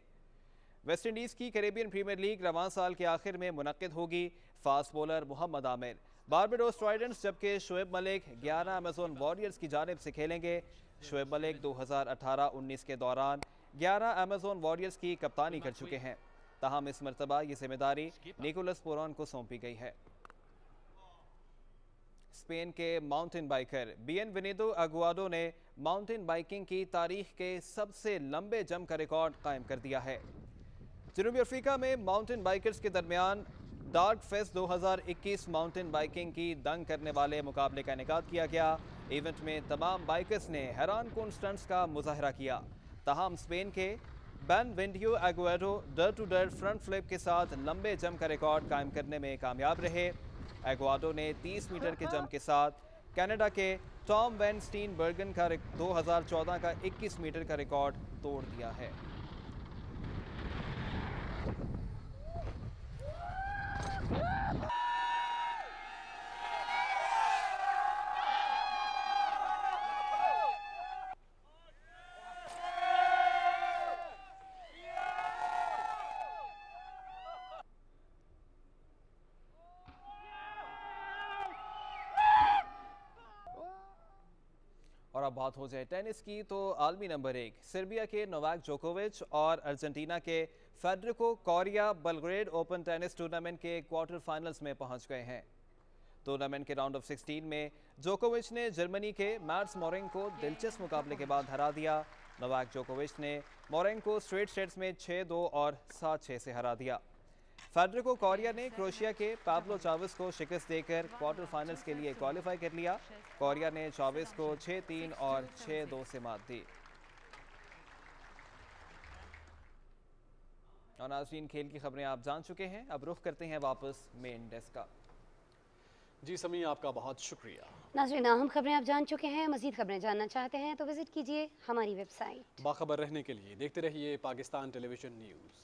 वेस्ट इंडीज़ की कैरेबियन प्रीमियर लीग रवां साल के आखिर में मुनक्किद होगी। Fast bowler Mohammad Amir Barbados Tridents, जबकि शोएब मलिक 11 अमेज़न वॉरियर्स की जानिब से खेलेंगे। शोएब मलिक 2018-19 के दौरान 11 अमेज़न वॉरियर्स की कप्तानी कर चुके हैं। ताहम इस मरतबा ये जिम्मेदारी निकोलस पोरॉन को सौंपी गई है। स्पेन के माउंटेन बाइकर बियन विनेदो अगुआडो ने माउंटेन बाइकिंग की तारीख के सबसे लंबे जंप का रिकॉर्ड कायम कर दिया है। जनूबी अफ्रीका में माउंटेन बाइकर्स के दरमियान डार्क फेस्ट 2021 माउंटेन बाइकिंग की दंग करने वाले मुकाबले का इनेकाद किया गया। इवेंट में तमाम बाइकर्स ने हैरान कुन स्टंट्स का मुजाहरा किया। ताहम स्पेन के बेन विंडियो अगुएडो डर टू डर फ्रंट फ्लिप के साथ लंबे जंप का रिकॉर्ड कायम करने में कामयाब रहे। एग्वाडो ने 30 मीटर के जंप के साथ कनाडा के टॉम वैन स्टीनबर्गन का 2014 का 21 मीटर का रिकॉर्ड तोड़ दिया है। और अब बात हो जाए टेनिस की, तो आलमी नंबर 1 सर्बिया के नोवाक जोकोविच और अर्जेंटीना के Federico Korea Belgrade open tennis tournament के क्वार्टर फाइनल्स में पहुंच गए हैं। टूर्नामेंट के राउंड ऑफ 16 में जोकोविच ने जर्मनी के मैट्स मोरेंग को दिलचस्प मुकाबले के बाद हरा दिया। नोवाक जोकोविच ने मोरेंग को स्ट्रेट सेट्स में 6-2 और 7-6 से हरा दिया। फेडरिको कोरिया ने क्रोएशिया के पाब्लो चावेस को शिकस्त देकर क्वार्टर फाइनल्स के लिए क्वालिफाई कर लिया। कोरिया ने चावेस को 6-3 और 6-2 से मात दी। और नाज़रीन, खेल की खबरें आप जान चुके हैं। अब रुख करते हैं वापस मेन डेस्क का। जी समी, आपका बहुत शुक्रिया। नाज़रीन, अहम खबरें आप जान चुके हैं। मज़ीद खबरें जानना चाहते हैं तो विजिट कीजिए हमारी वेबसाइट। बाखबर रहने के लिए देखते रहिए पाकिस्तान टेलीविजन न्यूज़।